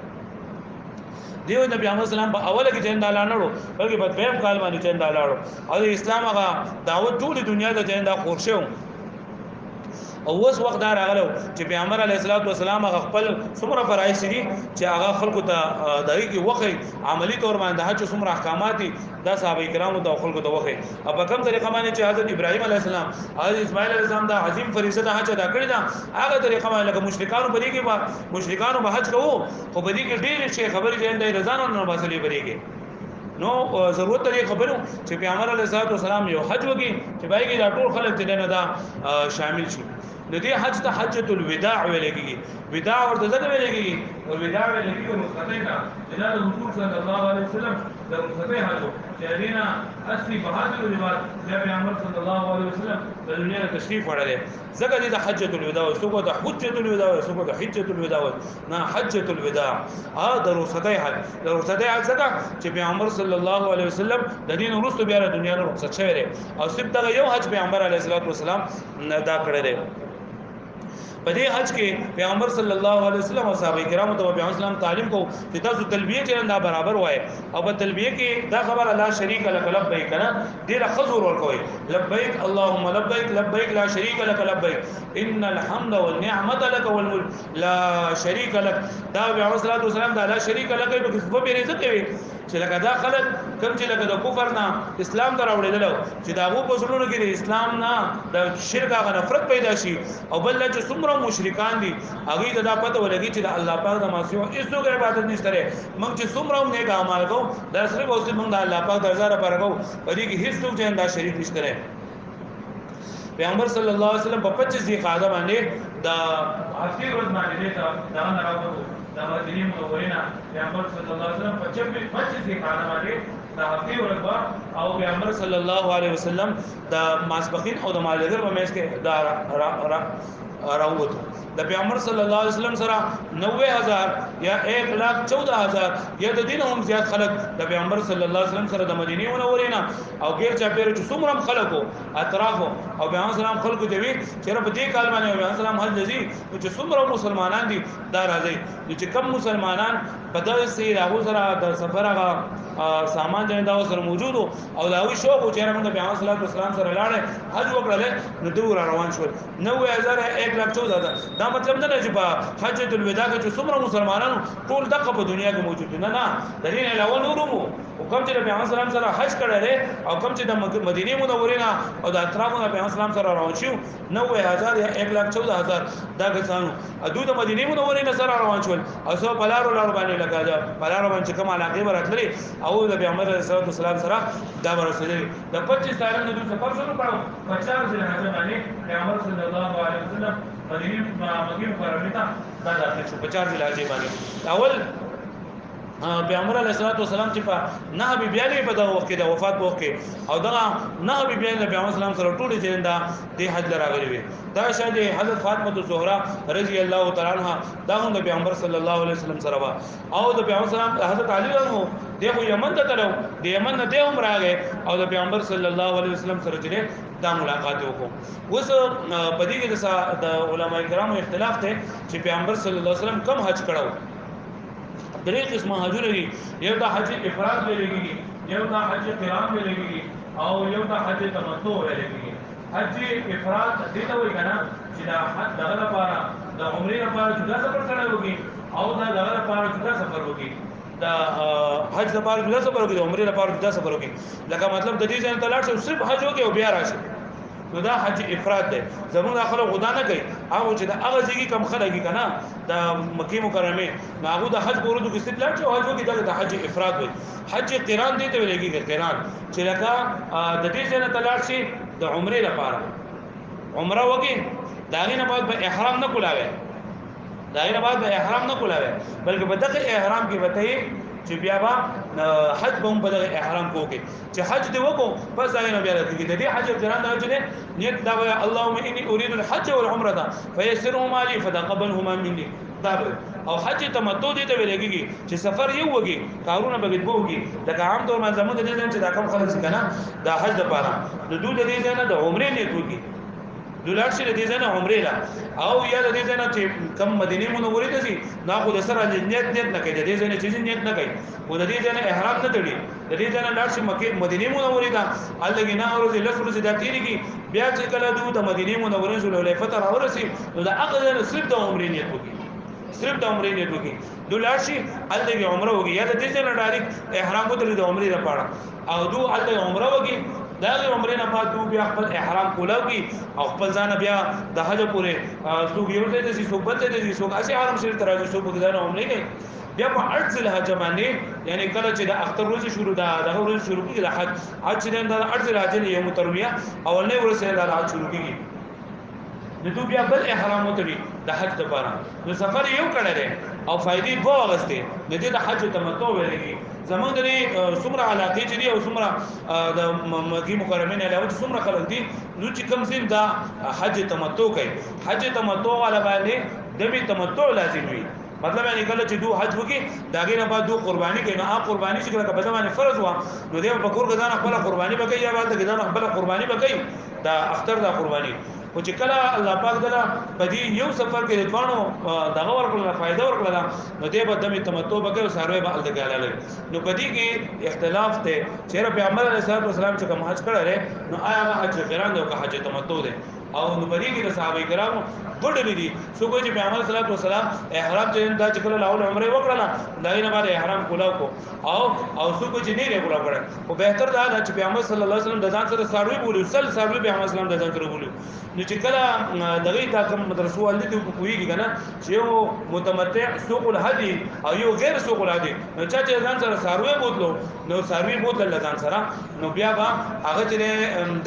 دیو نبی محمد سلام په اوله کې جنډا لاړو بلکې په دویم کال باندې جنډا لاړو او اسلام هغه دعوت ټول دنیا ته جنډا خورشه او اوس وخت دا راغلو چې پیغمبر علیه الصلاۃ والسلام خپل څومره فرایض دي چې هغه خلکو ته دغه کې وخی عملی تور باندې حج څومره احکامات دي دا صحابه کرامو د خلکو ته وخی او په کوم طریقه باندې چې حضرت ابراهیم علیه السلام حضرت اسماعیل علیه السلام دا عظیم فریضه د حج ادا کړی دا هغه طریقه باندې لکه مشرکانو په دې کې مشرکانو به حج کوو خو په دې کې ډېر شي خبرې دي د رضانو نه باسلې بریږي نو ضرورت لري خبرو چې پیغمبر علیه السلام یو حج وکي چې بای کې دا ټول خلک دې نه دا شامل شي نو دې حج ته حجۃ الوداع ویل کېږي وداع ورته ځکه ویل کېږي او وداع ویل کېږي مخاطب ته جناب رسول صلی الله علیه وسلم د مخاطب حج چې دینا اصلي بهادر روایت د پیغمبر صلی الله علیه وسلم د دنیا تشریف وړل ځکه دې حجۃ الوداع او څوک د حجۃ الوداع او څوک د حجۃ الوداع نه حجۃ الوداع د رخصتۍ حج د رخصتۍ حج ځکه چې پیغمبر صلی الله علیه وسلم د دین وروسته بیا د دنیا نه رخصت شوی دی او صرف دا یو حج پیغمبر علیه السلام دا کړی دی په دې حج کې پیغمبر صلی الله علیه وسلم او صحابه کرامو ته پیغمبر اسلام تعلیم کو چې تاسو تلبیه چې دا برابر وای او په تلبیه کې دا خبر لا شریک لک لبیک کنه دې له حضور ورکوي لبیک اللهم لبیک لبیک لا شریک لک لبیک ان الحمد والنعمت لك والملك لا شریک لك دا پیغمبر صلی الله علیه وسلم دا لا شریک لک په کسبه به رزق کوي چې لکه دا خلک کوم چې لکه د کفر نه اسلام ته راوړل چې دا غو په زړونو کې د اسلام نه د شرک هغه نفرت پیدا شي او بل چې څومره مشرکان دي هغه دا پته ولګي چې الله پاک د ماسیو هیڅ عبادت نشته موږ چې څومره نیک اعمال کوو دا صرف اوس موږ د الله پاک درزه لپاره کوو په دې کې هیڅ څوک چې دا شریک نشته پیغمبر صلی الله علیه وسلم په 25 ذی قعده باندې دا اخر ورځ باندې دا نه راوړو دا مدینه منوره پیغمبر صلی الله علیه وسلم 25 ذی قعده باندې دا اخر ورځ او پیغمبر صلی الله علیه وسلم دا ماسپخین او د ماجر په میش کې دا راووتو د پیغمبر صلی الله علیه وسلم سره 90000 یا 114000 یا د دین هم زیات خلک د پیغمبر صلی الله علیه وسلم سره د مدینه منورې نه او غیر چا پیر چې څومره خلکو اطرافو او پیغمبر سلام خلکو دی چې رب دې کال باندې پیغمبر سلام حج دي چې څومره مسلمانان دي دا راځي چې کم مسلمانان په دغه سي راغو سره د سفر هغه سامان جن دا سره موجود او دا وی شو چې موږ پیغمبر صلی الله علیه وسلم سره لاړ حج وکړل نو دوی روان شول 90000 1,14,000 دا مطلب نه چې په حجۃ الوداع کې څومره مسلمانانو ټول دغه په دنیا کې موجود نه د دې علاوه نورمو او کوم چې پیغمبر سلام سره حج کړل او کوم چې د مدینه منورې نه او د اطرافونو پیغمبر سلام سره روان شو 90000 یا 1,14,000 دا کسانو ادو د مدینه منورې نه سره روان شول او سو بلارو لار باندې لګا بلارو باندې کوم علاقه براتلې او د پیغمبر صلی الله علیه وسلم سره دا ورسېدل د 25 سال نه د سفر شروع کړو 50 ځله حج باندې پیغمبر صلی الله علیه وسلم مدینه منورې ته دا داخل شو 50 ځله حج باندې اول پیغمبر علیه الصلاۃ والسلام چې په نه بیا نه په دغه وخت کې د وفات وخت کې او دغه نه بیا نه پیغمبر اسلام سره ټول جندا د حج راغلي وي دا شاید حضرت فاطمه الزهرا رضی الله تعالی عنها دا هم د پیغمبر صلی الله علیه وسلم سره وا او د پیغمبر سلام حضرت علی رحمه دغه یمن ته تلو د یمن نه هم راغی او د پیغمبر صلی الله علیه وسلم سره چې دا ملاقات وکړو اوس په دې کې د علماء کرامو اختلاف ته چې پیغمبر صلی الله علیه وسلم کم حج کړو درې قسمه حجونه دي یو دا حج افراد ویلېږي یو دا حج قران ویلېږي او یو دا حج تمتع ویلېږي حج افراد دې ته وایي کنه چې دا حج دغه لپاره د عمرې لپاره جدا سفر کړی وږي او دا دغه لپاره جدا سفر وږي دا حج لپاره جدا سفر وږي عمرې لپاره جدا سفر وږي لکه مطلب د دې ځای ته لاړ شو صرف حج وږي او بیا راشي نو دا حج افراد ده زموږ داخله غدا نه کوي هغه چې دا هغه ځکه کم خلګي کنه د مکه مکرمه هغه د حج ورودو کې استدلال چې حج وکي د حج افراد وي حج قران دي ته ویلېږي قران چې لکه د دې ځای ته لاړ شي د عمره لپاره عمره وکي داغه نه بعد به احرام نه کولاوي داغه نه بعد به احرام نه کولاوي بلکې په دغه احرام کې وته چې بیا با حج به په دغه احرام کوکي چې حج دی وکړو بس هغه بیا راځي د دې حج قران دا چې نیت دا اللهم اني اريد الحج والعمره فيسرهما لي فتقبلهما مني دا او حج تمتع دي ته ویلېږي چې سفر یو وږي کارونه به وګي لکه عام طور باندې زموږ د دې چې دا کم خلک څنګه د حج لپاره د دوی د دې نه د عمره نیت وکي دولار شي د دې نه عمره لا او یا د دې نه چې کم مدینه منوره ته سي نا خو د سره نیت نه کوي د دې نه چې نیت نه کوي او د دې نه احرام نه تړي د دې نه لاړ شي مکه مدینه منوره ته الله نه اورځي لفظ د تیریږي بیا چې کله دوی د مدینه منوره زولې فتره اورسي نو د عقد نه صرف د عمره نیت وکي صرف د عمره نیت وکي دولار شي الله عمره وکي یا د دې نه ډایرک احرام وتلی د عمره لپاره او دو الله عمره وکي دا عمره نه پاتو بیا خپل احرام کولاوږي او خپل ځان بیا د حج پورې څوک یو ته دي څوک بل ته دي څوک اسی حرم شریف ته راځي څوک ځان عمره کوي بیا په ارزل حج باندې یعنی کله چې د اختر ورځ شروع ده د ورځ شروع کیږي د حج چې د ارزل حج یوم ترویه اولنې ورځ د حج شروع کیږي نو دوی بیا بل احرام وتړي د حج لپاره نو سفر یو کړه او فائدې به واغسته نه دي د حج تمتع ویلېږي زمونږ د څومره علاقې چې دي او څومره د مکه مکرمه نه علاوه څومره خلک دي نو چې کم سین دا حج تمتع کوي حج تمتع علا باندې دمي تمتع لازم وي مطلب یعنی کله چې دو حج وکي داګه نه بعد دو قرباني کوي نو قرباني چې کله په ځمانه فرض و نو دې په کور غزان خپل قرباني وکي یا بعد غزان خپل قرباني وکي دا اختر دا قرباني او چې کله الله پاک دلا بدی یو سفر کې دوانو دغه ورکړه فائدہ ورکړه نو دې به دمه تمتع وکړي او سروي به الګاله نو بدی کې اختلاف ته چیرې پیغمبر علیه السلام چې کوم حج کړه نو آیا حج قران او حج تمتع ده او نو بدی کې د صحابه کرامو ګډ دي سو کوی چې پیغمبر صلی الله علیه وسلم احرام چې دا چې کله لاول عمره وکړه دا یې نه باندې احرام کولاو کو او سو کوی چې نه کولاو کړه او بهتر دا چې پیغمبر صلی الله علیه وسلم د ځان سره ساروي بولی ساروي پیغمبر اسلام د ځان سره بولی نو چې کله دغه تا کوم مدرسو ولې ته کویږي کنه چې یو متمتع سوق الهدي او یو غیر سوق الهدي نو چې ځان سره ساروي بوتلو نو ساروي بوتل ځان سره نو بیا با هغه چې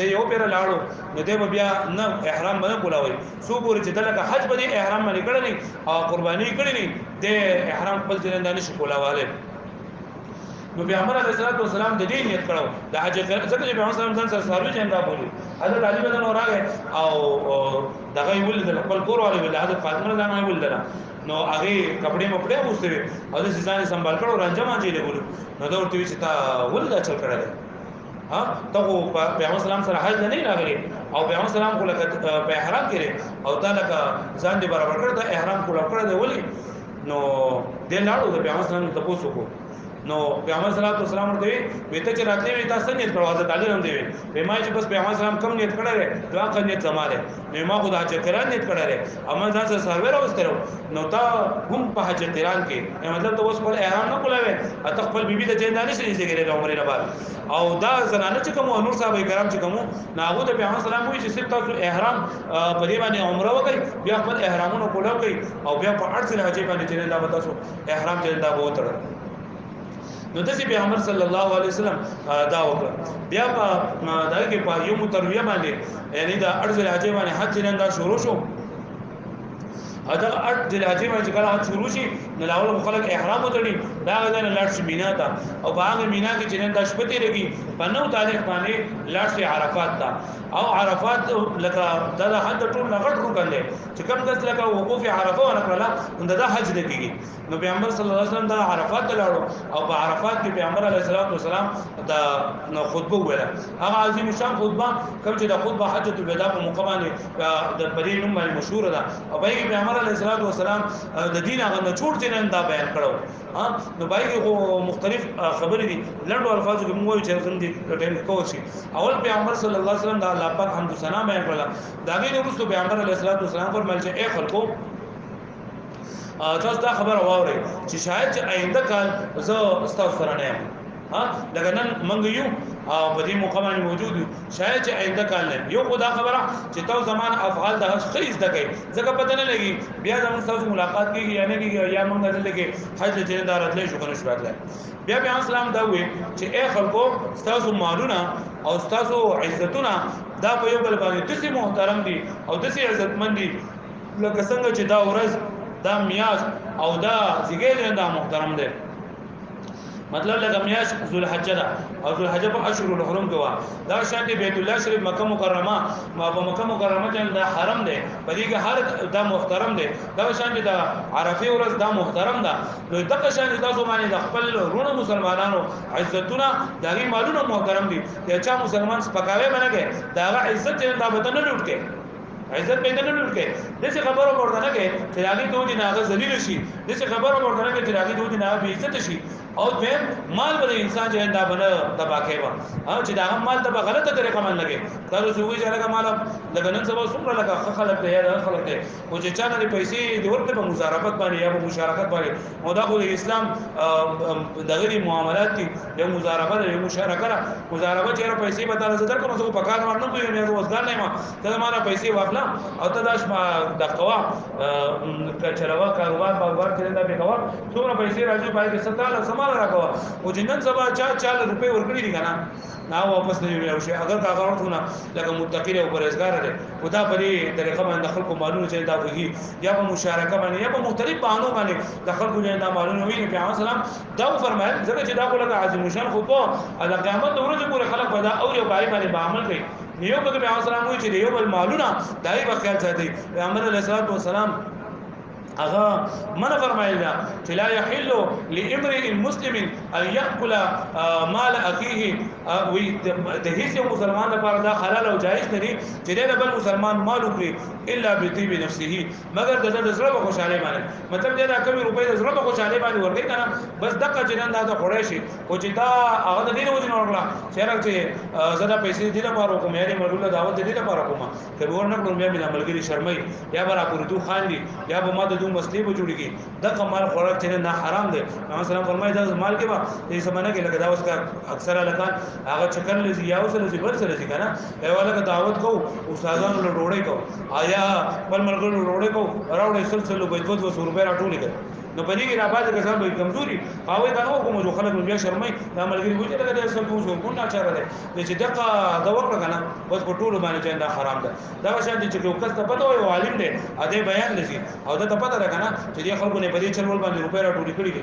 د یو پیر لاړو نو دې بیا نه احرام باندې کولاوي سو پورې چې دلته حج باندې احرام باندې کړی او قرباني کړی د احرام خپل ځین دانش کولاواله نو پیغمبر علیه السلام د دې نیت کړو د حج ځکه چې پیغمبر صلی الله علیه وسلم سره چندا بولی حضرت علی بدن اوراغه او دغه ول د خپل کور والے ول حضرت فاطمه رضی الله عنها ول نو هغه کپڑے مپړې وستوي او د ځان سنبال کړو رنجه مانځي له ګورو نو دا ورته چې تا ول دا چل کړل ها ته پیغمبر سلام سره حج نه راغلی او پیغمبر سلام کو لکه په احرام کړي او تا لکه ځان دې برابر کړ ته احرام کو لکړه دی ولی نو دې لاړو د پیغمبر سلام ته پوسو کو نو پیغمبر صلی الله علیه وسلم ورته وی ته چې راتلې وی تاسو نیت کړو حضرت علی هم دی وی ما چې بس پیغمبر سلام کم نیت کړل دعا کړ نیت زماره نو ما خدا چې قران نیت کړل اما ځان سره سرور اوسترو نو تا هم په حج قران کې مطلب ته اوس په احرام نه کولاوي اته خپل بیبي د جندانې شي ذکر د عمره نه بعد او دا زنانه چې کوم نور صاحب کرام چې کوم ناغو د پیغمبر سلام وی چې صرف تاسو احرام په دې باندې عمره وکړي بیا خپل احرامونه کولاوي او بیا په ارسل حج باندې چې دا تاسو احرام چې دا وته نو د پیغمبر صلی الله علیه وسلم دا وکړه بیا په دا کې په یوم ترویه باندې یعنی دا ارزل حج باندې حج نن دا شروع شو ادا ارزل حج باندې کله حج شروع شي نو لاول خلک احرام وتړي دا غزن لاړ شي مینا ته او باغ مینا کې چې نن د شپته لګي په 9 تاریخ باندې لاړ شي عرفات ته او عرفات لکه دا حد ټول لغټ رکن دی چې کوم داس لکه وقوف عرفه ونکړه نو دا حج دیږي نو پیغمبر صلی الله علیه وسلم دا عرفات ته لاړو او په عرفات کې پیغمبر علیه السلام دا خطبه ویله هغه عظیم شان خطبه کوم چې دا خطبه حجۃ الوداع په موقع باندې د پدې نوم باندې مشهور ده او باندې پیغمبر علیه السلام د دین هغه نه چھوټ چې نن دا بیان کړو نو باندې خو مختلف خبرې دي لړو الفاظ کې موږ چې څنګه ټیم کوشي اول پیغمبر صلی الله علیه وسلم دا الله پاک حمد ثنا بیان کړل دا غي وروسته پیغمبر علیه السلام فرمایل چې اے خلکو تاسو دا خبر واورئ چې شاید چې آینده کال زه تاسو سره نه یم لکه نن منګ یو په دې مقامه موجود شاید چې آینده کال نه یو خدا خبره چې تاسو زمان افعال د خیز دکې ځکه پته نه لګي بیا زموږ تاسو ملاقات کیږي یا نه کیږي یا موږ دلته کې حج چې دارت له شو کنه شو راتله بیا اسلام دا وی چې اے خلکو تاسو مالونه او تاسو عزتونه دا په یو بل باندې دسي محترم دي او دسي عزتمن دي لکه څنګه چې دا ورځ دا میاش او دا زیګر دا محترم دی مطلب لکه میاش ذوالحجه ده او ذوالحجه په اشهر الحرم کې وا دا شانتي بیت الله شریف مکه مکرمه ما په مکه مکرمه کې دا حرم دی په دې کې هر دا محترم دی دا شانتي دا عرفه ورځ دا محترم ده نو دغه شانتي تاسو باندې د خپل رونو مسلمانانو عزتونه دغه مالونه محترم دي چې چا مسلمان سپکاوي باندې کې دا عزت دا به نه لوټ کې عزت به نه لور کې دغه خبرو ورته نه کې چې راګي دوی نه هغه ذلیل شي دغه خبرو ورته نه کې چې راګي دوی نه هغه بے عزت شي او دیم مال به انسان چې دا بنه تبا کوي او چې دا مال تبا غلطه طریقه باندې لګي دا زه وی چې لکه مال لکه نن سبا څومره لکه خلک ته یا خلک ته او چې چا نه پیسې دی ورته په مزاربت باندې یا په مشارکت باندې او دا خو اسلام دغه معاملات دي یا مزاربت یا مشارکت مزاربت چې پیسې به تاسو درکو نو په کار ورنه کوي نه روزګار نه ما ته ما پیسې واخلا او ته داش د قوا کچروا کاروبار باور کړی دا به کوا څومره پیسې راځي باید 17 سما راکوا او جنن سبا 4 روپے ورکړي دي کنه نا واپس نه یو شي اگر کا غوړونه لکه متقی او پرهیزګار دي خدا په دې طریقه باندې خلکو مالونه چې دا وږي یا په مشارکه باندې یا په مختلف بهانو باندې د خلکو چې دا مالونه وي پیغمبر سلام دا فرمایل ځکه چې دا کوله عظیم شان خو په د قیامت ورځې پورې خلک پیدا او یو بای باندې عمل کوي نیو په پیغمبر سلام وی چې یو بل مالونه دای په خیال ساتي پیغمبر علیه الصلاه والسلام اغا من فرمایلا چې لا يحل لامرئ مسلم ان ياكل مال اخيه وي د هیڅ مسلمان لپاره دا حلال او جائز نه دي چې د بل مسلمان مال وکړي الا بطيب نفسه مگر د زړه په خوشاله باندې مطلب دا کمی روپۍ د زړه په خوشاله باندې ورګي کنه بس دغه جنان دا خوري شي او چې دا هغه د دې وجه نه ورغلا چې زړه پیسې دې لپاره کوم یاري مرګله دعوت دې لپاره کوم که ورنه کوم بیا مې عملګری شرمای یا برا پورتو خان دي یا به ما د مسلې به جوړيږي د کمال خوراک چې نه حرام دي مثلا فرمایي دا مال کې به دې سمانه کې لګا دا اوس کا اکثره لکان هغه چکر لزی یا اوس لزی بل سره ځي کنه ایواله دعوت کو استادانو له ډوړې کو آیا بل ملګرو ډوړې کو راوړې سلسله به 200 روپے راټولې کړ نو په دې کې را باندې کسان به کمزوري او دا نو کوم جو خلک بیا شرمای دا ملګری وځي لکه د اصل کوم کو نه چاره ده چې دغه دا وکړه کنه بس په ټولو باندې چې دا حرام ده دا شان دي چې یو کس ته پته وي عالم دی ا دې بیان لسی او دا ته پته ده کنه چې دې خلکو نه په دې چلول باندې روپې راټولې کړې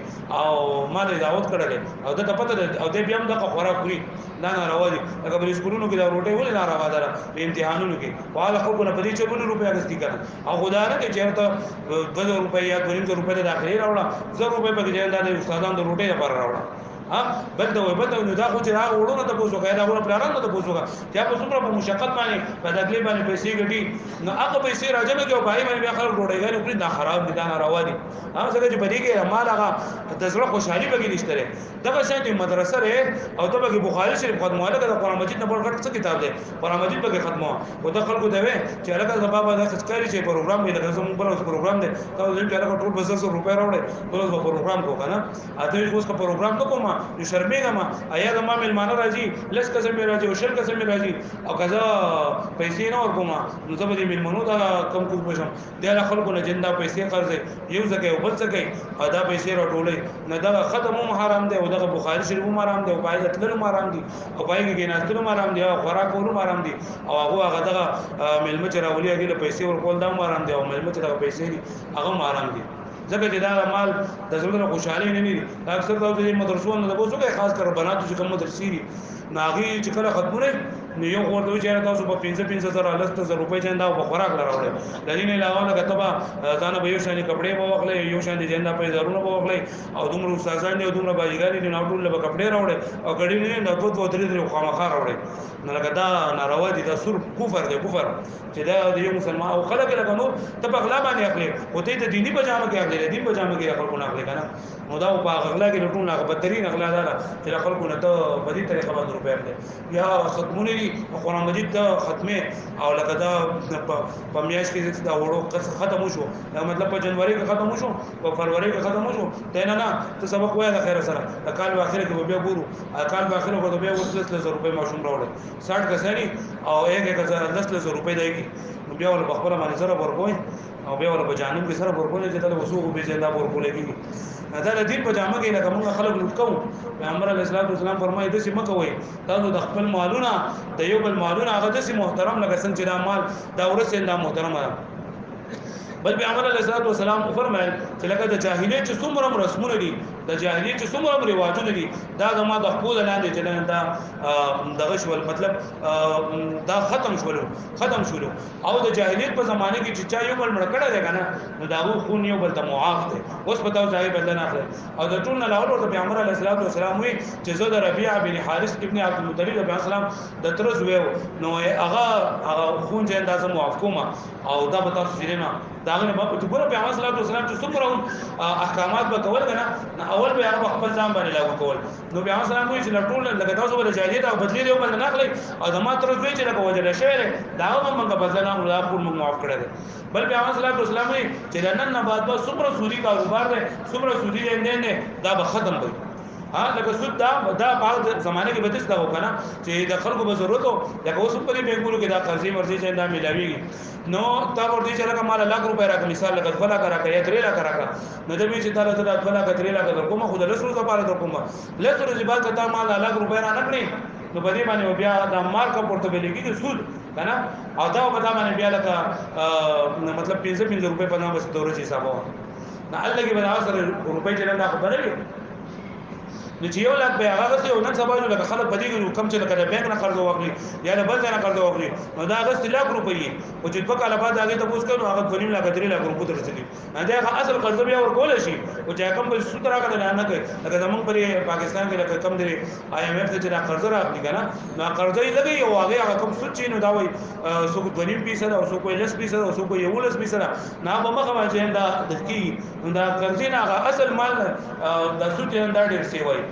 او ما دې دعوت کړل او دا ته پته ده او دې بیا هم دغه خوراک کوي دا ناروا دي لکه په سکولونو کې دا روټي ولې ناروا ده په امتحانونو کې والا خلکو نه په دې چلول روپې اغستی کنه او خدا نه چې چیرته 200 روپے یا 200 روپے د داخلي راوړه 100 روپے په کې دا استادانو د روټي لپاره راوړه بل دا نو دا خو چې هغه وړونه ته پوسو کړه دا وړ پلانونه ته پوسو کړه چې په څومره په مشقت باندې په دګلې باندې پیسې ګټي نو هغه پیسې راځي نو کې پای باندې بیا خلک ډوډۍ غوړي دا خراب دي دا ناروا دي هغه څنګه چې بدی کې مال هغه د زړه خوشحالي بګی نشته دا څنګه مدرسه لري او ته بګي بخاری شریف ختمه لکه د قرآن مجید نه بل څه کتاب دی قرآن مجید بګي ختمه او د خلکو دی چې لکه د بابا د خچکاری چې پروګرام دی لکه زموږ بل پروګرام دی دا زموږ لکه ټول 200 روپے راوړي ټول په پروګرام کو کنه اته اوس کا پروګرام ته کومه جو شرمېږه ما ایا د ما ملمانه راځي لس قسم راځي او شل قسم راځي او کزا پیسې نه ورکوم نو زه به دې ملمنو دا کم کو بشم د خلکو نه جندا پیسې قرض یو ځکه او بل ځکه ادا پیسې راټولې نه دا ختمو حرام دی او دا بخاری شریف حرام دی او پای اتلو حرام دي او پای کې ناستلو حرام دي او خوراک کولو حرام دي او هغه دغه ملمه چراولي هغه پیسې ورکول دا حرام دي او ملمه چرغه پیسې دي هغه حرام دي ځکه چې دا مال د زړه خوشحالي نه لري اکثر د مدرسو نه د بوسو کې خاص کر بناتو چې کوم مدرسې دي ناغي چې کله ختمونه نو یو ورته چې تاسو په 15,000 لسته روپۍ چندا او خوراک لراوړل د دې نه علاوه لکه تبا ځان به یو شان کپڑے به وغلې یو شان دي جندا په زارونه به وغلې او دومره استادان دي او دومره باجګانی دي نو ټول به کپڑے راوړل او غړي نه د دوه دوه درې خامخا راوړل نه لکه دا ناروا دي دا سر کفر دی کفر چې دا د یو مسلمان او خلک لکه نور ته په غلا باندې اخلي او ته د دینی پجامه کې اخلي دین پجامه کې خلکو نه اخلي کنه نو دا په غلا کې لټون نه بدترین اخلا ده چې خلکو نه ته په دې طریقه باندې روپے اخلي یا ختمونه دي قرآن مجید دا ختمه او لکه دا په میاشت کې دا وړو ختم شو دا مطلب په جنوري کې ختم شو په فروری کې ختم شو ته نه ته سبق وای د خیر سره د کال اخر کې بیا ګورو کال اخر کې بیا 10,000 روپے ماشوم راوړل 60 کسانی او 1,10,000 روپے دی نو بیا ول بخبره باندې سره ورکوي او بیا ول په جانب کې سره ورکول چې تل وسوغ به زنده ورکول کېږي دا د دین په جامه کې لکه موږ خلک لوټ کوو پیغمبر علیه الصلاه والسلام فرمایي د سیمه کوي تاسو د خپل مالونه د یو بل مالونه هغه د سیمه محترم لکه څنګه چې دا مال دا ورسې دا محترم بل پیغمبر علیه الصلاه والسلام فرمایل چې لکه د جاهلیت چې څومره رسمونه دي د جاهلیت چې څومره رواجونه دي دا زما د خپل لاندې چې دا دغه شول مطلب دا ختم شول او د جاهلیت په زمانه کې چې چا یو بل مړ کړه دی کنه نو داغو خون یو بل ته معاف دی اوس په تاسو ځای بدل نه اخلي او د ټول نه لاول د پیغمبر علیه الصلاه والسلام وی چې زه د ربيعه بن حارث ابن عبد المطلب رضی الله عنه د تر زویو نو هغه خون چې اندازه معاف کوم او دا به تاسو سره داغه په ټول پیغمبر صلی الله علیه وسلم چې څومره احکامات به کول کنه اول به هغه خپل ځان باندې لاگو کول نو پیغمبر صلی الله علیه وسلم ټول لکه تاسو ول جاهلیت او بدلی دی بل نه اخلي او د ما تر دوی چې لکه وجه شعر داغه موږ بدل نه الله خپل موږ معاف کړی بل پیغمبر صلی الله علیه وسلم چې نن نه بعد به څومره سودی کاروبار دی څومره سودی نه دا به ختم وي لکه سود دا په زمانه کې بتس دا وکنه چې د خلکو به ضرورت او لکه اوس په دې بینکونو کې دا قرضې مرضی چې دا ملاويږي نو تا ورته چې لکه مال لک روپے راک مثال لکه فلا کرا کا یا 3 لک راکا نو دې چې تعالی ته فلا کا 3 لک در کومه خود له سره لپاره در کومه له سره چې بعد ته مال لک روپے را نکړي نو په دې باندې بیا دا مارکه پورټبلګي د سود کنه او دا په دا باندې بیا لکه مطلب 5 روپے په نامه ستوري حساب و نه الله کې به سره روپے چې نه خبره نو چې یو لاک به هغه څه یو نن سبا نو لکه خلک بدیږي کم چې لکه د بانک نه قرض واخلي یا د بل ځای نه قرض واخلي نو دا هغه 1 لک روپۍ او چې په کاله بعد هغه ته پوس کړو هغه 2 لک 3 لک روپۍ درځي نه دا اصل قرض بیا ورکول شي او چې کم بل سود راغله نه کوي لکه زمونږ پر پاکستان کې لکه کم دی آی ایم اف ته چې قرض راغلی کنه نو قرض یې لګي او هغه کم سود چې نو دا وای سو 2.5% او سو کوئی 10% او سو کوئی 11% نه به مخه باندې دا د کی دا قرض نه هغه اصل مال د سود نه دا ډیر سی وای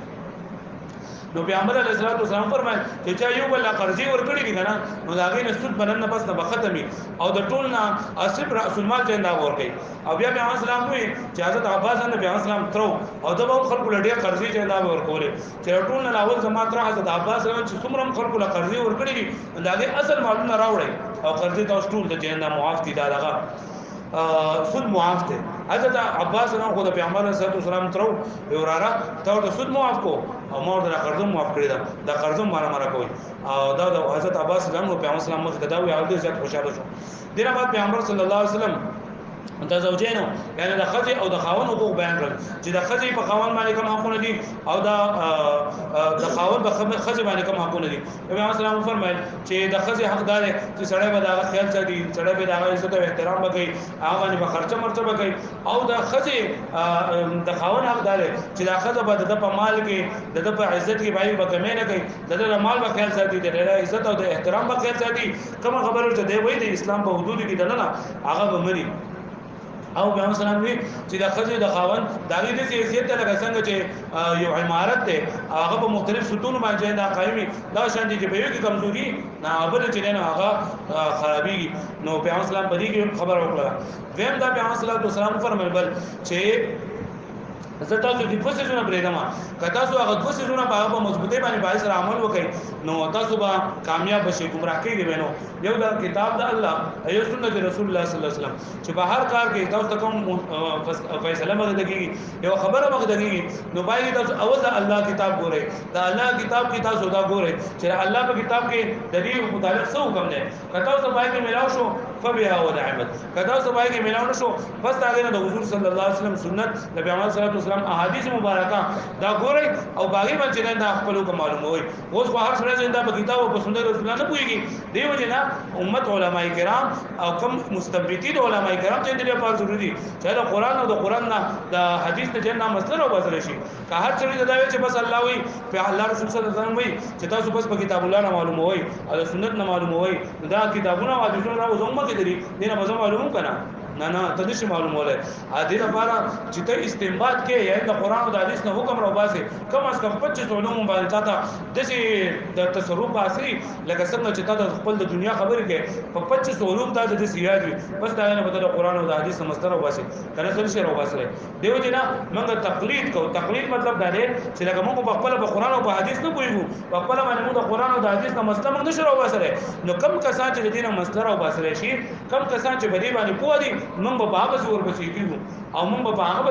نو پیغمبر علیه الصلاه والسلام فرمایي چې چا یو بل قرضې ورکړي دي کنه نو دا غي نسود بنن نه پس نه ختمي او د ټول نه اسب رسول الله چې دا ورکړي او بیا پیغمبر اسلام وی چې حضرت عباس نه پیغمبر اسلام ترو او دا به خلکو لډي قرضې چې دا ورکولې چې ټول نه اول زما تر حضرت عباس چې څومره خلکو له قرضې ورکړي دي دا غي اصل معلومه راوړي او قرضې تاسو ټول د جنه معاف دي دا دغه سود معاف ته حضرت عباس نه خو د پیغمبر صلی الله علیه وسلم ترو وراره ته د سود معاف کو او مور د قرض معاف کړی دا قرض مارا کوي او دا د حضرت عباس نه پیغمبر اسلام مخ ته دا وی او ډیر خوشاله شو دغه بعد پیغمبر صلی الله علیه وسلم د زوجینو یعنی د خځې او د خاوند حقوق بیان کړل چې د خځې په خاوند باندې کوم حقونه دي او د خاوند په خځې باندې کوم حقونه دي پیغمبر اسلام فرمایل چې د خځې حقدار چې سړی به دا خیال ساتي سړی به دا عزت او احترام وکړي هغه باندې به خرچه مرتبه کوي او د خځې د خاوند حقدار چې د خځې به د په مال کې د په عزت کې باندې به کمې نه کوي د مال په خیال ساتي د عزت او د احترام په خیال ساتي کوم خبره چې دی وایي د اسلام په حدود کې دنه هغه به مني او پیغمبر سلام وی چې د خځې د خاوند دغه د حیثیت لکه څنګه چې یو عمارت ده هغه په مختلف ستون باندې دا قائمي دا شان دي چې په یو کې کمزوري نه بل چې نه هغه خرابيږي نو پیغمبر سلام په دې کې خبر ورکړه ویم دا پیغمبر سلام فرمایل بل چې زه تاسو د دوه سيزونه پرېږدم که تاسو هغه دوه سيزونه په هغه مضبوطی باندې باید سره عمل وکړئ نو تاسو به کامیاب بشئ گمراه کېږئ به نو یو د کتاب د الله ایو سنت رسول الله صلی الله علیه وسلم چې په هر کار کې تاسو کوم فیصله مغه کېږي یو خبره مغه کېږي نو باید تاسو اول د الله کتاب ګورئ د الله کتاب کې تاسو دا ګورئ چې الله په کتاب کې د دې متعلق څه حکم دی که تاسو باید ملاو شو فبها ونعمت که تاسو باید ملاو نشو بس دا غره د حضور صلی الله علیه وسلم سنت نبی محمد صلی الله علیه وسلم احادیث مبارکه دا ګورئ او باغی باندې دا خپل کوم معلوموي اوس خو هر سره دا په کتاب او په سنت رسول الله نه پويږي دیو جنا امت علماء کرام او کوم مستنبطین علماء کرام چې دې په ضروري چې دا قران او د قران نه د حدیث ته جنا مصدر او وزر شي که هر سره دا وي چې بس الله وي په الله رسول صلی الله علیه وسلم وي چې تاسو بس په کتاب الله نه معلوموي او سنت نه معلوموي دا کتابونه او حدیثونه راوځم کې دي دینه به معلوم کنه نه تدش معلوم وله ا دې لپاره چې ته استنباط کې یا د قران او د حدیث نه حکم راو باسي کم از کم 25 علوم باندې تا د تصرف باسي لکه څنګه چې تا د خپل د دنیا خبرې کې په 25 علوم ته د سیاد وي بس دا نه بدل قران او د حدیث مستر راو باسي کنه څه شی راو باسي دیو جنا موږ تقلید کو تقلید مطلب دا دی چې لکه موږ په خپل په قران او په حدیث نه پوهیږو په خپل باندې موږ د قران او د حدیث نه مستر موږ نشو راو باسي نو کم کسان چې د دینه مستر راو باسي شي کم کسان چې بدی باندې پوه دي موږ به هغه څه ورپسې کیږو او موږ به هغه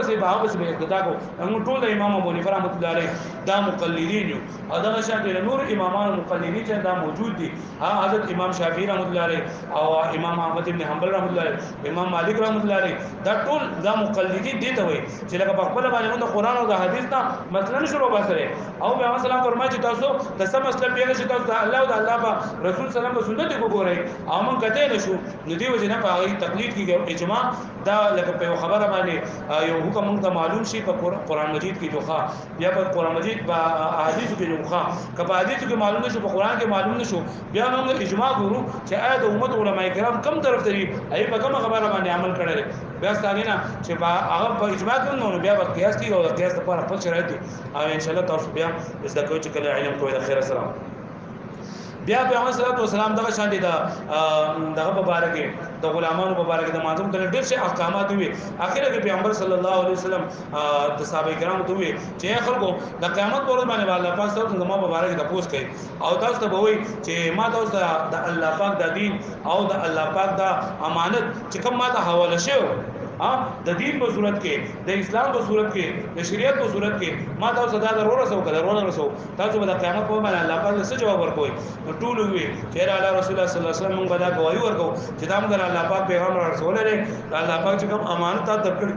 به اقتدا کوو. موږ ټول امام ابو حنیفه رحمۃ اللہ علیہ دا مقلدین یو او دا شان دي نور امامان مقلدین چې دا موجود دي. حضرت امام شافعی رحمۃ اللہ علیہ او امام احمد ابن حنبل رحمۃ اللہ علیہ امام مالک رحمۃ اللہ علیہ دا ټول دا مقلدین دي ته وایي چې لکه په خپل باندې د قران او د حدیث نه مثلا شروع باسره او پیغمبر سلام فرمایي چې تاسو د سم مسله پیغه چې تاسو الله او د الله په رسول سلام په سنت وګورئ او موږ کته نشو نو دی وجه نه په هغه تقلید کې اجماع دا لکه په خبره باندې یو حکم موږ ته معلوم شي په قران مجید کې دوخه بیا په قران مجید په احادیث کې دوخه کله حدیث کې معلوم نشو په قران کې معلوم نشو بیا موږ اجماع ګورو چې آیا د امت علماء کرام کم طرف ته ای په کومه خبره باندې عمل کړي بیا ستانه چې هغه په اجماع کې نو بیا په قیاس کې او قیاس لپاره خپل شرایط دي او ان شاء الله تاسو بیا زده کوئ چې کله علم کوی د خیر سره بیا پیغمبر صلی الله علیه وسلم دغه شان دي دغه مبارک د غلامانو مبارک د مازم ته ډېر شي احکامات وي. اخر کې پیغمبر صلی الله علیه وسلم د صحابه کرامو ته وي چې خلکو د قیامت پر ورځ باندې الله پاک تاسو د ما مبارک د پوس کوي او تاسو ته وایي چې ما تاسو د الله پاک د دین او د الله پاک د امانت چې کوم ما ته حواله شوی د دین په صورت کې د اسلام په صورت کې د شریعت په صورت کې ما تاسو دا ضرورت سو کړه رسو تاسو به د قیامت په باندې الله پاک څه جواب ورکوي نو ټول وی چې الله رسول الله صلی الله علیه وسلم موږ دا گواہی ورکو چې دا موږ الله پاک پیغمبر رسول لري الله پاک چې کوم امانت تاسو کړی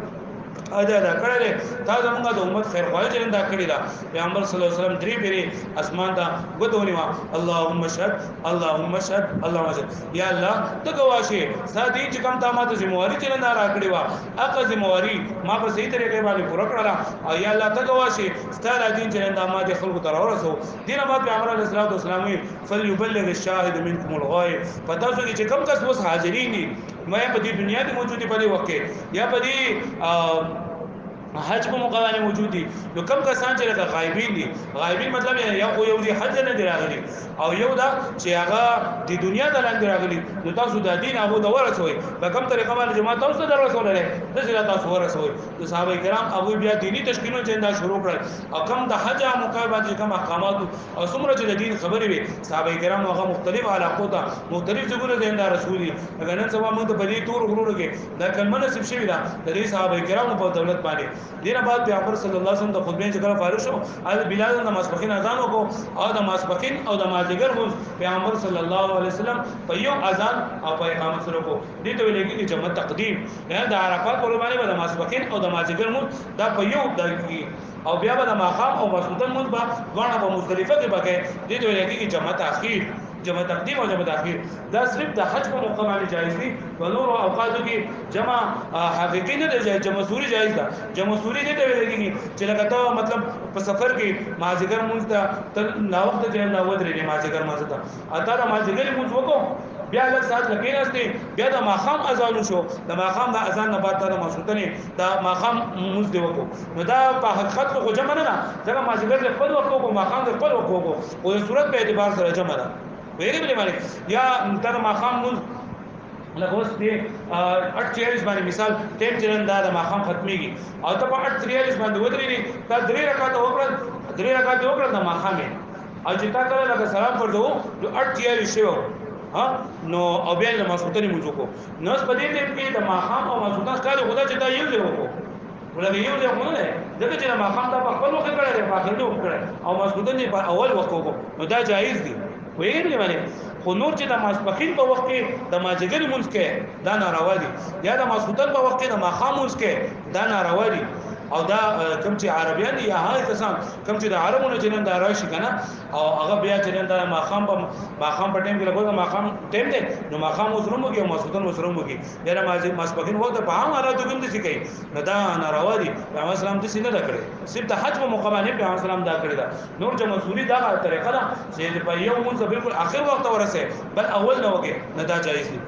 ادا کړل تا زموږ د امت خیر خوای چې دا کړی دا پیغمبر صلی الله علیه وسلم درې پیری اسمان ته غوډونی وا اللهم شهد اللهم شهد اللهم شهد یا الله ته گواشه سادي چې کوم تامه ذمہواری چې نه راکړی وا اګه ذمہواری ما په صحیح طریقې باندې پوره کړل او یا الله ته گواشه ستاره دین چې نه ما د خلکو تر ورسو دینه بعد پیغمبر علیه الصلاه والسلام فليبلغ الشاهد منكم الغائب پتہ شو چې کوم کس وس حاضرین دي مې په دې دنیا کې موجودي په دې وخت کې یا په دې حج په موقع باندې موجود دي نو کم کسان چې لکه غایبین دي غایبین مطلب یو دی حج نه دی راغلي او یو دا چې هغه د دنیا د لاندې راغلي نو تاسو د دین هغه د ورسوي په کوم طریقه باندې جماعت تاسو ته ورسول لري د زړه تاسو ورسوي د صحابه کرام ابو بیا دینی تشکیلونه چنده شروع کړل او کم د حج موقع باندې کوم احکامات او څومره چې د دین خبرې وي صحابه کرام هغه مختلف علاقو ته مختلف ځګونه د رسولي اگر نن سبا موږ په دې تور غرور کې دا کلمه نصیب شوی دا د دې صحابه کرام په دولت باندې دینه بعد پیغمبر صلی الله علیه وسلم د خطبه څخه فارغ شو ال بلال د ماسپخین اذان وکړو او د ماسپخین او د مازیګر مو پیغمبر صلی الله علیه وسلم په یو اذان او په اقامت سره کو دې ته ویل کېږي جمع تقدیم نه د عرفات په باندې د ماسپخین او د مازیګر مو دا په یو دغه او بیا به د ماقام او مسعودن مو په غاڼه په مختلفه کې بګه دې ته ویل کېږي جمع تاخير جمع تقدیم او جمع تاخير دا صرف د حج په موقع باندې جایز دي په نور اوقاتو کې جمع حقيقي نه دی جمع سوري جایز ده جمع سوري نه دی ویل کېږي چې لکه ته مطلب په سفر کې مازیګر مونږ ته نا وخت کې نه ودرې مازیګر مونږ ته اته د مازیګر مونږ وکړو بیا لږ ساعت لګیناسته بیا د ماقام اذان شو د ماقام د اذان نه بعد د مسعودنه د ماقام مونږ دی وکړو نو دا په حقیقت خو جمع نه ده ځکه مازیګر د خپل وکړو ماقام د خپل وکړو او د صورت په اعتبار سره جمع ده ویری بلی مالک یا تر ماقام مون لکه اوس دی 8:43 باندې مثال ټیم چرن دا د ماقام ختميږي او ته په 8:43 باندې ودرېږي تا 3 رکعات وکړه د ماقام او چې تا کله لکه سلام پر دوه نو 8:43 شو ها نو او بیا د مسعودنی موږ کو نو په دې کې د ماقام او مسعودن کار خدا چې دا یو دی وکړو ولکه یو دی خو نه دغه چې د ماقام دا په خپل وخت کړه په اخر کې وکړه او مسعودنی په اول وخت وکړو نو دا جایز دی ویری باندې خو نور چې د ماسپخین په وخت کې د ماجګر مونږ کې دا ناروا دي یا د ماسوتن په وخت کې د ماخام مونږ کې دا ناروا دي او دا کوم چې عربيان یا هغه کسان کوم چې د عربونو چې نن دا راشي کنه او هغه بیا چې نن دا ماخام په ټیم کې لګول ماخام ټیم دی نو ماخام وسرم کې او ماسوتن وسرم کې بیا ماسپخین وخت په عام حالاتو کې د څه کوي نو دا ناروا دي پیغمبر اسلام د سینه دا کړی صرف د حج په مقابله پیغمبر اسلام دا کړی دا نور چې مسؤلی دا طریقه ده چې په یو مونږ بالکل اخر وخت ورسه بل اول نه وګي نه دا جایز دي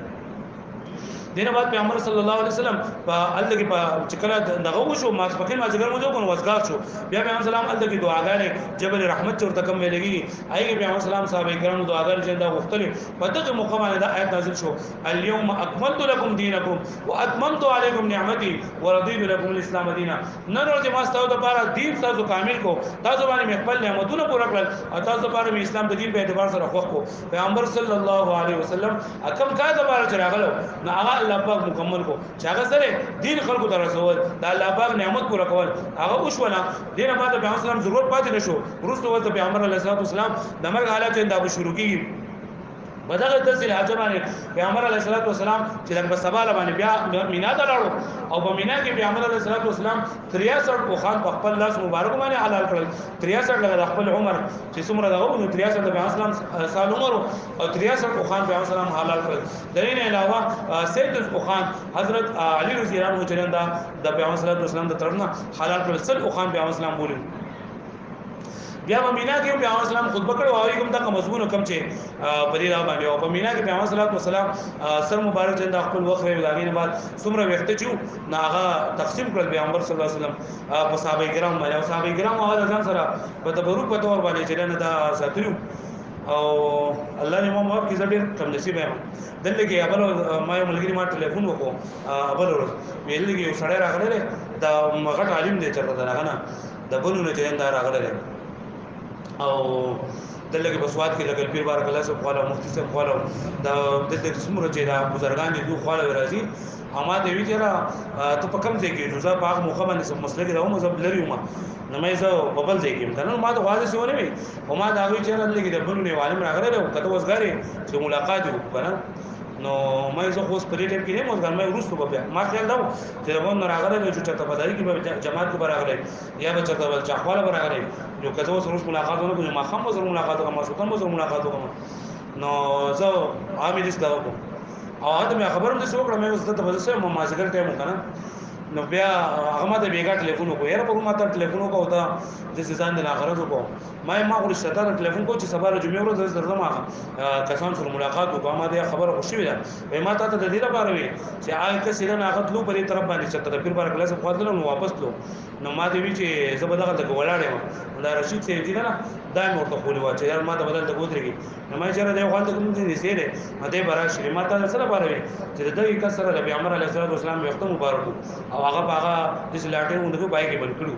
دینه بعد پیغمبر صلی الله علیه وسلم په الله کې په چکلا دغه وشو ماسپخین ماجګر مو کو وزګار شو بیا پیغمبر سلام الله کې دعاګانې جبل رحمت ورته کوم ویلېږي ایګه پیغمبر سلام صحابه کرامو دعاګانې چې دا مختلف په دغه موقع باندې دا آیت نازل شو اليوم اکملت لكم دینکم واتممت علیکم نعمتي ورضیت لكم الاسلام دینا نن ورځ ما ستاسو لپاره دین تاسو کامل کو تاسو باندې خپل نعمتونه پوره کړل او تاسو لپاره اسلام د دین په اعتبار سره خوښ کو پیغمبر صلی الله علیه وسلم کم کا د بار چراغلو نو هغه الله پاک مکمل کو چاغه سره دین خلکو ته رسول دا الله پاک نعمت پورا کول هغه وشولا دینه بعد پیغمبر اسلام ضرورت پاتې نشو ورسته ولته پیغمبر علیه الصلاه والسلام د مرګ حالت دا به شروع کیږي بدغه تفصیل حاجبانه پیغمبر علیه الصلاه والسلام چې د سباله باندې بیا مینا ته لاړو او په مینا کې پیغمبر علیه الصلاه والسلام 63 او خان په خپل لاس مبارک باندې حلال کړل 63 لږ خپل عمر چې څومره دغه 63 د پیغمبر اسلام سال عمر او 63 او خان پیغمبر اسلام حلال کړل دغه علاوه سید او خان حضرت علی رضی الله عنه چې د پیغمبر صلی الله علیه وسلم د طرفنا حلال کړل سل او خان پیغمبر اسلام بولی بیا په مینا کې پیغمبر اسلام خطبه کړو او کوم دا مضمون کم چې پرې را باندې او په مینا کې پیغمبر صلی الله علیه وسلم سر مبارک چې د خپل وخت وی داګې بعد څومره وخت چې ناغه تقسیم کړل پیغمبر صلی الله علیه وسلم په صحابه کرام باندې او صحابه کرام هغه ځان سره په تبرک په تور باندې چې نه دا ساتلو او الله دې مو موافق کړي ډېر کم نصیب یم دلته کې ابل ما یو ملګری ما ټلیفون وکړو ابل ورځ ویل کې یو سړی راغلی دا مغټ عالم دی چې راغلی نه د بلونه چې دا راغلی او دلته کې بسواد کې لګل پیر بارک الله صاحب خواله مفتی صاحب خواله دا دلته څومره چې دا بزرګان دي دوه خواله راځي اما دوی چې را ته په کم ځای کې روزه پاک موخه باندې سم مسله کې راو مزب لري ما نه مې زه په بل ځای کې کنه ما ته واځي سونه وي او ما دا وی چې راځي کې د بلونه عالم راغله او کته وسګاري چې ملاقات وکړه نو مې زه خو په دې ټیم کې نه مونږ مې ورسته به ما خیال دا چې مونږ راغله چې چاته بداري کې به جماعت کې راغله یا به چاته بل چاخواله راغله یو کته اوس روز ملاقات ونه کوم ما خام وزر ملاقات کوم سلطان وزر ملاقات کوم نو زه عامل دې دا وکم او هغه مې خبرم دې څوک مې زه ته بزسه ما مازګر ټیم وکنه نو بیا هغه ماته بیګا ټلیفون وکړ یاره په ما ته ټلیفون وکاو دا د ځان د اخرت وکاو ما غوړي ستاره ټلیفون کو چې سبا جمعې ورځ درځم کسان سره ملاقات وکړه ما دې خبره خوشي ویل وای ما ته د دې لپاره وی چې هغه کس نه هغه تلو په دې طرف باندې چې تر پیر بار کلاس په خاطر نو واپس تلو نو ما دې وی چې زبردغه د ولاړې دا رشید سي دي نه دا مرته خولي وا چې یار ما ته بدل د ګوتريږي نو ما چې را دې خپل کوم دې سي دې مته برا شری ما ته سره لپاره وی چې دغه کس سره د پیغمبر علیه السلام وخت مبارک او هغه د لاټین اونګو پای کې بل کړو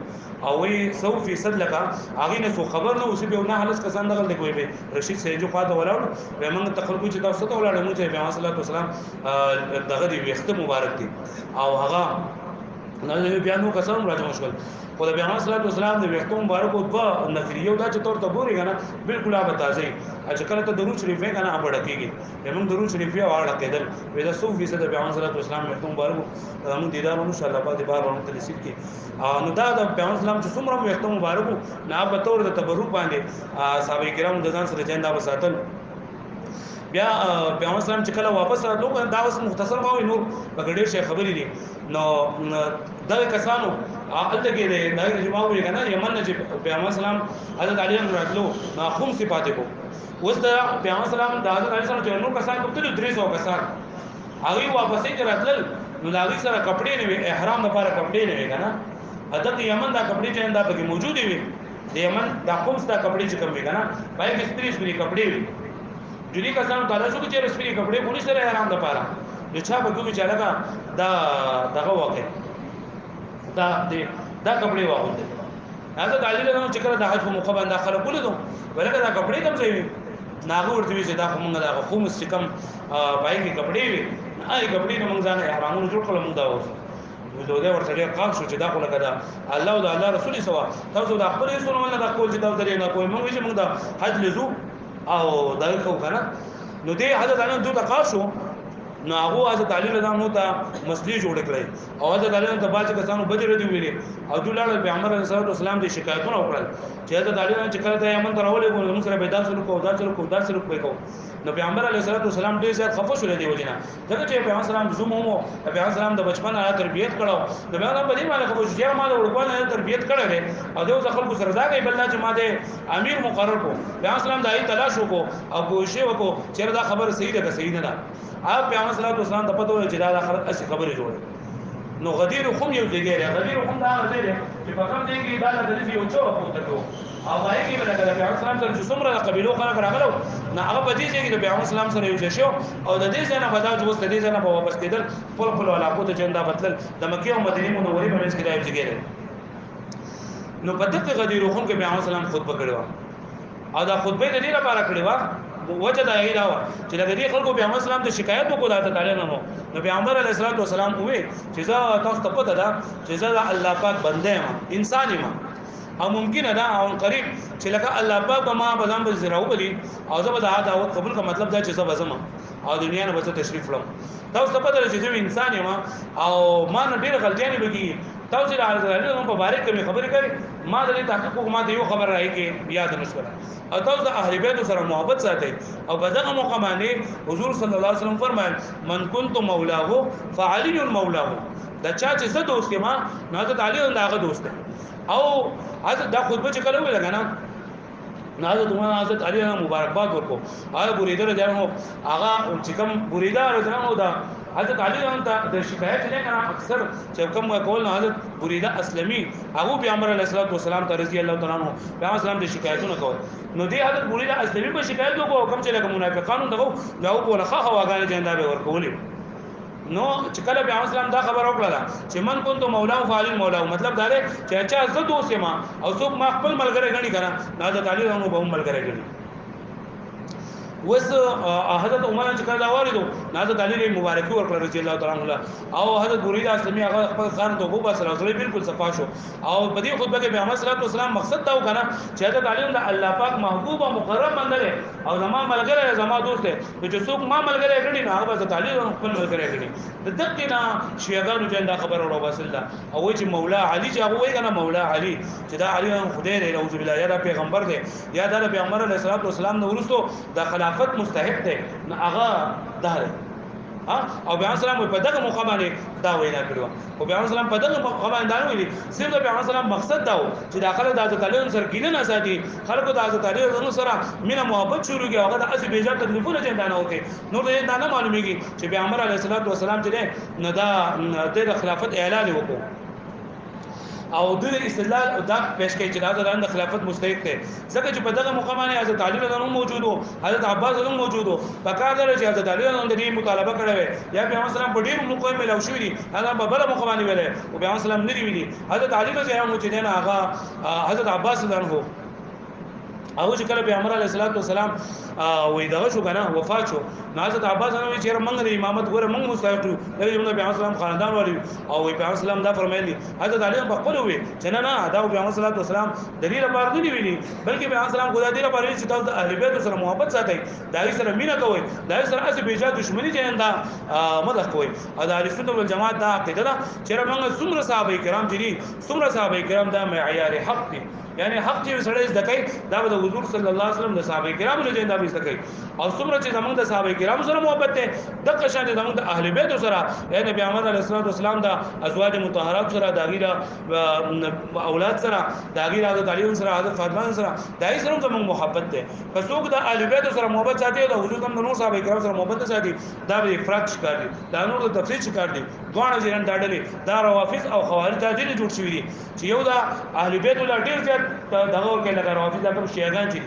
او وی 100% لکه هغه نه خبر نه اوسې به نه حالس کسان دغه د کوی به رشید سي جو خاطر ولاړ به موږ تخلق چې تاسو ته ولاړ موږ ته پیغمبر صلی الله علیه وسلم دغه دی وخت مبارک دی او هغه نه بیا نو کسان راځي مشکل خو د پیغمبر صلی الله علیه وسلم د وخت مبارک او په نفریو دا چې تور ته ګوري کنه بالکل هغه تازه چې کله ته درود شریف کنه هغه ډکیږي موږ درود شریف یې واړه کېدل وې دا 100% د پیغمبر صلی الله علیه وسلم وخت مبارک موږ دیدار ان شاء الله په دې بار ورته نصیب کی نو دا د پیغمبر اسلام چې څومره وخت مبارک نه په تور د تبرک باندې صحابه کرام د ځان سره جندا وساتل بیا پیغمبر اسلام چې کله واپس راتلو دا اوس مختصر باوي نور بغړې شي خبرې دي نو دا کسانو الته کې دا جمعه وی کنه یمن چې پیغمبر اسلام حضرت علی راتلو نو خم صفات کو اوس دا پیغمبر اسلام د حضرت علی سره نو کسان کوم 300 کسان هغه واپس یې راتل نو لاغي سره کپڑے نه احرام لپاره کپڑے نه کنه حضرت یمن دا کپڑے چې انده پکې موجود وي د یمن دا کوم ستا کپڑے چې کوم وي کنه پای کې سپری کپڑے وي جدي کسانو تعالی شو چې سپری کپڑے پولیس سره احرام لپاره نو چا به کوم چې لگا دا دغه واقع دا کپڑے واغونده حضرت علی له چې کله د حج په موقع باندې داخله کول دي ولکه دا کپڑے کوم ځای ناغه ورته وي چې دا کومه دا قوم چې کم پای کې کپڑے وي هغه کپڑے نه موږ ځان احرامونه جوړ کړل موږ دا اوس نو دا ورته ډېر قام شو چې دا خو لکه دا الله او الله رسول سوا تاسو دا خپل رسول الله دا کول چې دا درې نه کوی موږ چې موږ دا حج لزو او دا کو کنه نو دې حضرت علی دوه تقاشو نو هغه حضرت علی رضی الله عنه مسلې جوړ کړې او حضرت علی ته باج کسانو بدر دی ویلي او دلاره پیغمبر صلی الله علیه وسلم دې شکایتونه وکړل چې حضرت علی چې کله ته یمن ته راولې کوم سره به داسې کو داسې کو نو پیغمبر علیه الصلاه والسلام دې زیات خفه شول دی وجنه ځکه چې پیغمبر سلام زوم هم پیغمبر سلام د بچپن آیا تربیت کړو نو پیغمبر په دې باندې خو چې ما د ورکوانه تربیت کړو او د خلکو سره دا کوي بل چې ما د امیر مقرر کو پیغمبر سلام دای تلاش وکړو او کوشش وکړو چې دا خبره صحیح ده که صحیح نه ده پیغمبر صلی الله علیه وسلم ته پته و چې دا اصلي خبره جوړه نو غدیر خو یو ځای غدیر خو دا ځای چې په کوم ځای کې دا د یو څو پورته کو او هغه کې بل د پیغمبر اسلام سره چې څومره قبيلو خلک راغلو نه هغه په دې ځای کې د پیغمبر اسلام سره یو ځای شو او د دې ځای نه بداو چې وست دې ځای نه په واپس کېدل خپل علاقو ته چنده بدل د مکه او مدینه منورې په منځ کې راځي کېږي نو په دغه غدیر خو کې پیغمبر اسلام خطبه کړو او دا خطبه د دې لپاره کړو وجه دا یې دا چې د دې خلکو پیغمبر اسلام ته شکایت وکړه حضرت علی نو پیغمبر علیه السلام وې چې زه تاسو ته پته ده چې زه الله پاک بنده یم انسان یم او ممکن ده او قریب چې لکه الله پاک ما بزم به زراو بلی او زه به دا دعوت قبول کا مطلب دا چې زه بزم او دنیا نه به تشریف لم تاسو ته پته ده چې زه انسان یم او ما نه ډیر غلطیاں بږي تاسو د حضرت په باره کې خبرې کوي ما د تحقیق ما ته یو خبر راځي کې یاد نشوله او تاسو د اهل بیت سره محبت ساتي او په دغه موقع باندې حضور صلی الله علیه وسلم فرمایل من كنت مولاه فعلي مولاه دا چا چې زه دوست ما نه حضرت علی دغه دوست او حضرت دا خطبه چې کله ویل غنا نه حضرت علی مبارکباد ورکو هغه بریده راځو هغه چې کوم بریده راځو دا حضرت علی ته د شکایت نه کړه اکثر چې کوم کول نه حضرت بریده اسلمي هغه پیغمبر علیه السلام ته رضی الله تعالی عنہ پیغمبر اسلام د شکایتونه کول نو دی حضرت بریده اسلمي په شکایت وکړو کوم چې لکه منافقانو دغه لاو په لخوا هواګانې جندا به ورکولې نو چې کله پیغمبر اسلام دا خبر وکړه چې من كنت مولاه فعلي مولاه مطلب دا دی چې اچھا زه دوست ما او څوک ما خپل ملګری غني کړه حضرت علی نو به ملګری غني وس حضرت عمر چې کله واردو حضرت علی مبارکي ورکړه رضی الله تعالی عنہ او حضرت بریده اسلمي هغه خپل خان ته وګو بس راځي بالکل صفا شو او په دې خطبه کې پیغمبر صلی الله علیه وسلم مقصد دا وکړه چې حضرت علی د الله پاک محبوب او مقرب بنده او زما ملګری زما دوست دی چې څوک ما ملګری غني نه هغه حضرت علی خپل ملګری غني د دقه نه شیعاګانو جندا خبر اورو بس الله او چې مولا علی چې هغه وایي کنه مولا علی چې دا علی خدای دی اعوذ بالله یا پیغمبر دی یا دا پیغمبر علیه السلام نو ورستو د خلافت مستحق دی نه هغه دار او بیا سلام په دغه موقع باندې دا وینا کړو او بیا سلام په دغه موقع باندې دا ویلي صرف د بیا سلام مقصد دا و چې داخله د حضرت علی سره کینه نه ساتي خلکو د حضرت علی سره مینه محبت شروع کیږي هغه د اسی بیجا تکلیفونه چنده نه وکي نو دا نه معلومیږي چې پیغمبر علیه السلام چې نه دا د خلافت اعلان وکړو او د استدلال دا پیش کوي چې دا د خلافت مستحق دی ځکه چې په دغه موقع باندې حضرت علی رضی الله موجود وو حضرت عباس رضی الله موجود وو پکار دی چې حضرت علی رضی الله د مطالبه کړو یا پیغمبر اسلام په ډیر موقع ملو شوی دي هغه په بل موقع باندې ویل او پیغمبر اسلام نه ویلي حضرت علی رضی الله چې نه هغه حضرت عباس رضی الله او چې کله پیغمبر علیه السلام وې دغه شو کنه وفات شو حضرت عباس نو چې موږ د امامت غره موږ مستحق یو د پیغمبر اسلام خاندان والی او پیغمبر اسلام دا فرمایلی حضرت علی په خپل وې چې نه دا پیغمبر اسلام دلیل لپاره نه ویلي بلکې پیغمبر اسلام خدای دې لپاره چې تاسو د اهل بیت سره محبت ساتئ دای سره مینا کوئ دای سره اس بیجا دښمنی چې انده مدد کوئ او د اهل سنت والجماعت دا عقیده ده چې موږ څومره صحابه کرام دي څومره صحابه کرام دا معیار حق دي یعنی حق چې سره زده کوي دا به د حضور صلی الله علیه وسلم د صحابه کرامو له جندا به زده کوي او څومره چې زمونږ د صحابه کرامو سره محبت ده د قشان د زمونږ د اهل بیت سره یعنی پیغمبر علیه السلام د ازواج مطهرات سره د غیره اولاد سره د غیره د تعلیم سره حضرت فاطمه سره دای سره زمونږ محبت ده پس څوک د اهل بیت سره محبت ساتي او د حضور د نور صحابه کرام سره محبت ساتي دا به افراط شکار دي دا نور د تفصیل شکار دي دوه ځین داډلې دا روافض او خوارج د دې جوړ شوی دي چې یو د اهل بیت له ډیر زیات دغه ورکه لګا روافض دا کوم شیعاګان چې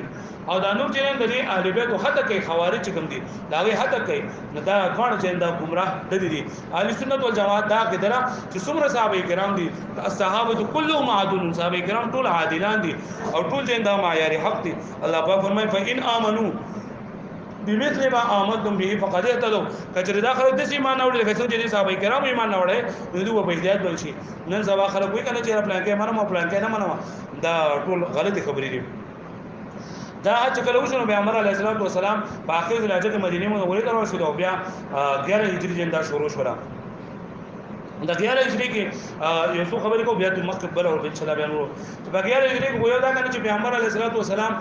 او دا نور چې د دې اهل بیت حتی کوي خوارج کوم دي دا وی حتی کوي نو دا ځوان چې دا گمراه د دي اهل سنت والجماعت دا کړه چې څومره صحابه کرام دي الصحابه كلهم عادلون صحابه کرام ټول عادلان دي او ټول چې دا معیار حق دي الله پاک فرمایي فإن آمنو بمثل ما آمنتم به فقد اهتدوا کچره دا خلک د ایمان اورل کڅو چې صحابه کرام ایمان نه وړي نو دوی په هدایت بل شي نن سبا خلک وایي کنه چې پلان کې منم پلان کې نه منم دا ټول غلطي خبرې دي دا چې کله وشو پیغمبر علیه السلام په اخر د هجرت مدینه منورې ته ورسېد او بیا 11 هجری جندا شروع شوه دا 11 هجری کې یو څو خبرې کو بیا د مقبل او ان شاء الله بیان ورو په 11 هجری کې ویل دا کنه چې پیغمبر علیه السلام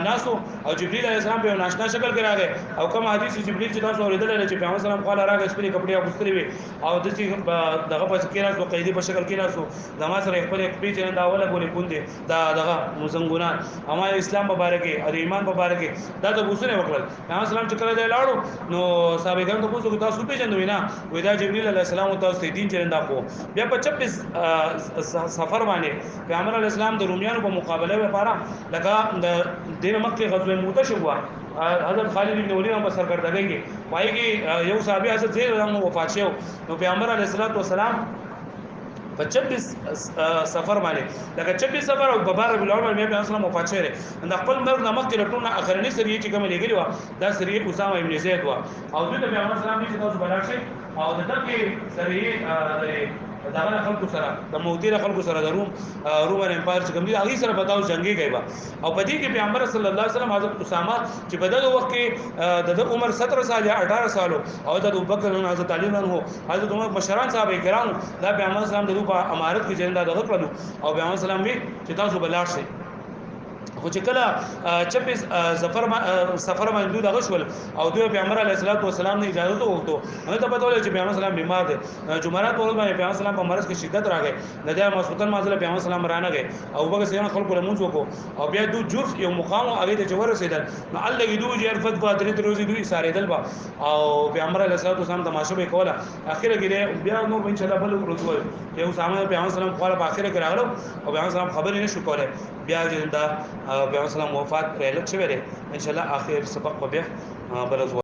ناسو او جبرئیل علیه السلام په ناشنا شکل کې راغی او کوم حدیث جبرئیل چې تاسو اوریدل چې پیغمبر اسلام قال راغی سپری کپڑے اغوستلې وي او د چې دغه په کې راځو قیدی په شکل کې راځو زما سره خپل کپڑے چې دا اوله ګولې پوندې دا دغه مزنګونان اما اسلام مبارک او ایمان مبارک دا د بوسره وکړل پیغمبر اسلام چې کله دی لاړو نو صحابه کرام ته پوښتنه تاسو پیژندوی نه وای دا جبرئیل علیه السلام تاسو ته دین چرنده کو بیا په 26 سفر باندې پیغمبر علیه السلام د رومیانو په مقابله لپاره لکه د دین مکه غزوه موته شو حضرت خالد بن ولید په سرګردګۍ کې وایي کې یو صحابي حضرت زید رحمه وفات شو نو پیغمبر علیه السلام په 26 سفر باندې لکه 26 سفر او ببار ربیع الاول باندې پیغمبر اسلام وفات شوی د خپل مرګ نامه کې لټونه اخرنی سریه چې کوم لګلی و دا سریه اسامه ابن زید و او د پیغمبر اسلام چې تاسو بلار شي او دغه سریه دغه خلکو سره د موتی خلکو سره د رومن امپایر چې کوم دي هغه سره بتاو جنگي گئی با او په دې کې پیغمبر صلی الله علیه وسلم حضرت اسامه چې په دغه وخت کې د عمر 17 سال یا 18 سال او د ابوبکر او حضرت علی رضی حضرت عمر مشران صاحب کرام دا پیغمبر اسلام د په امارت کې جندا دغه کړو او پیغمبر اسلام وی چې تاسو بلار شئ خو چې کله 26 سفر باندې دغه شول او دوی پیغمبر علیه الصلاۃ والسلام نه اجازه وغوښته نو ته پته ولې چې پیغمبر اسلام بیمار دي جمعرات په ورځ باندې پیغمبر اسلام په مرض کې شدت راغی د دې مسعودن مازله پیغمبر اسلام رانه غي او بګه سین خلکو له مونږ وکړو او بیا دوی جرف یو مقام هغه ته جوړ رسیدل نو الله کې دوی جرفت په درې روزي دوی ساره دل با او پیغمبر علیه الصلاۃ والسلام تماشا به کوله اخر کې بیا نو ان شاء الله بل ورځ وای چې اسامه پیغمبر اسلام خپل په اخر کې راغلو او پیغمبر اسلام خبرې نشو کوله بیا دا پیغمبر اسلام وفات رهلت شوی دی ان شاء الله اخر سبق به بل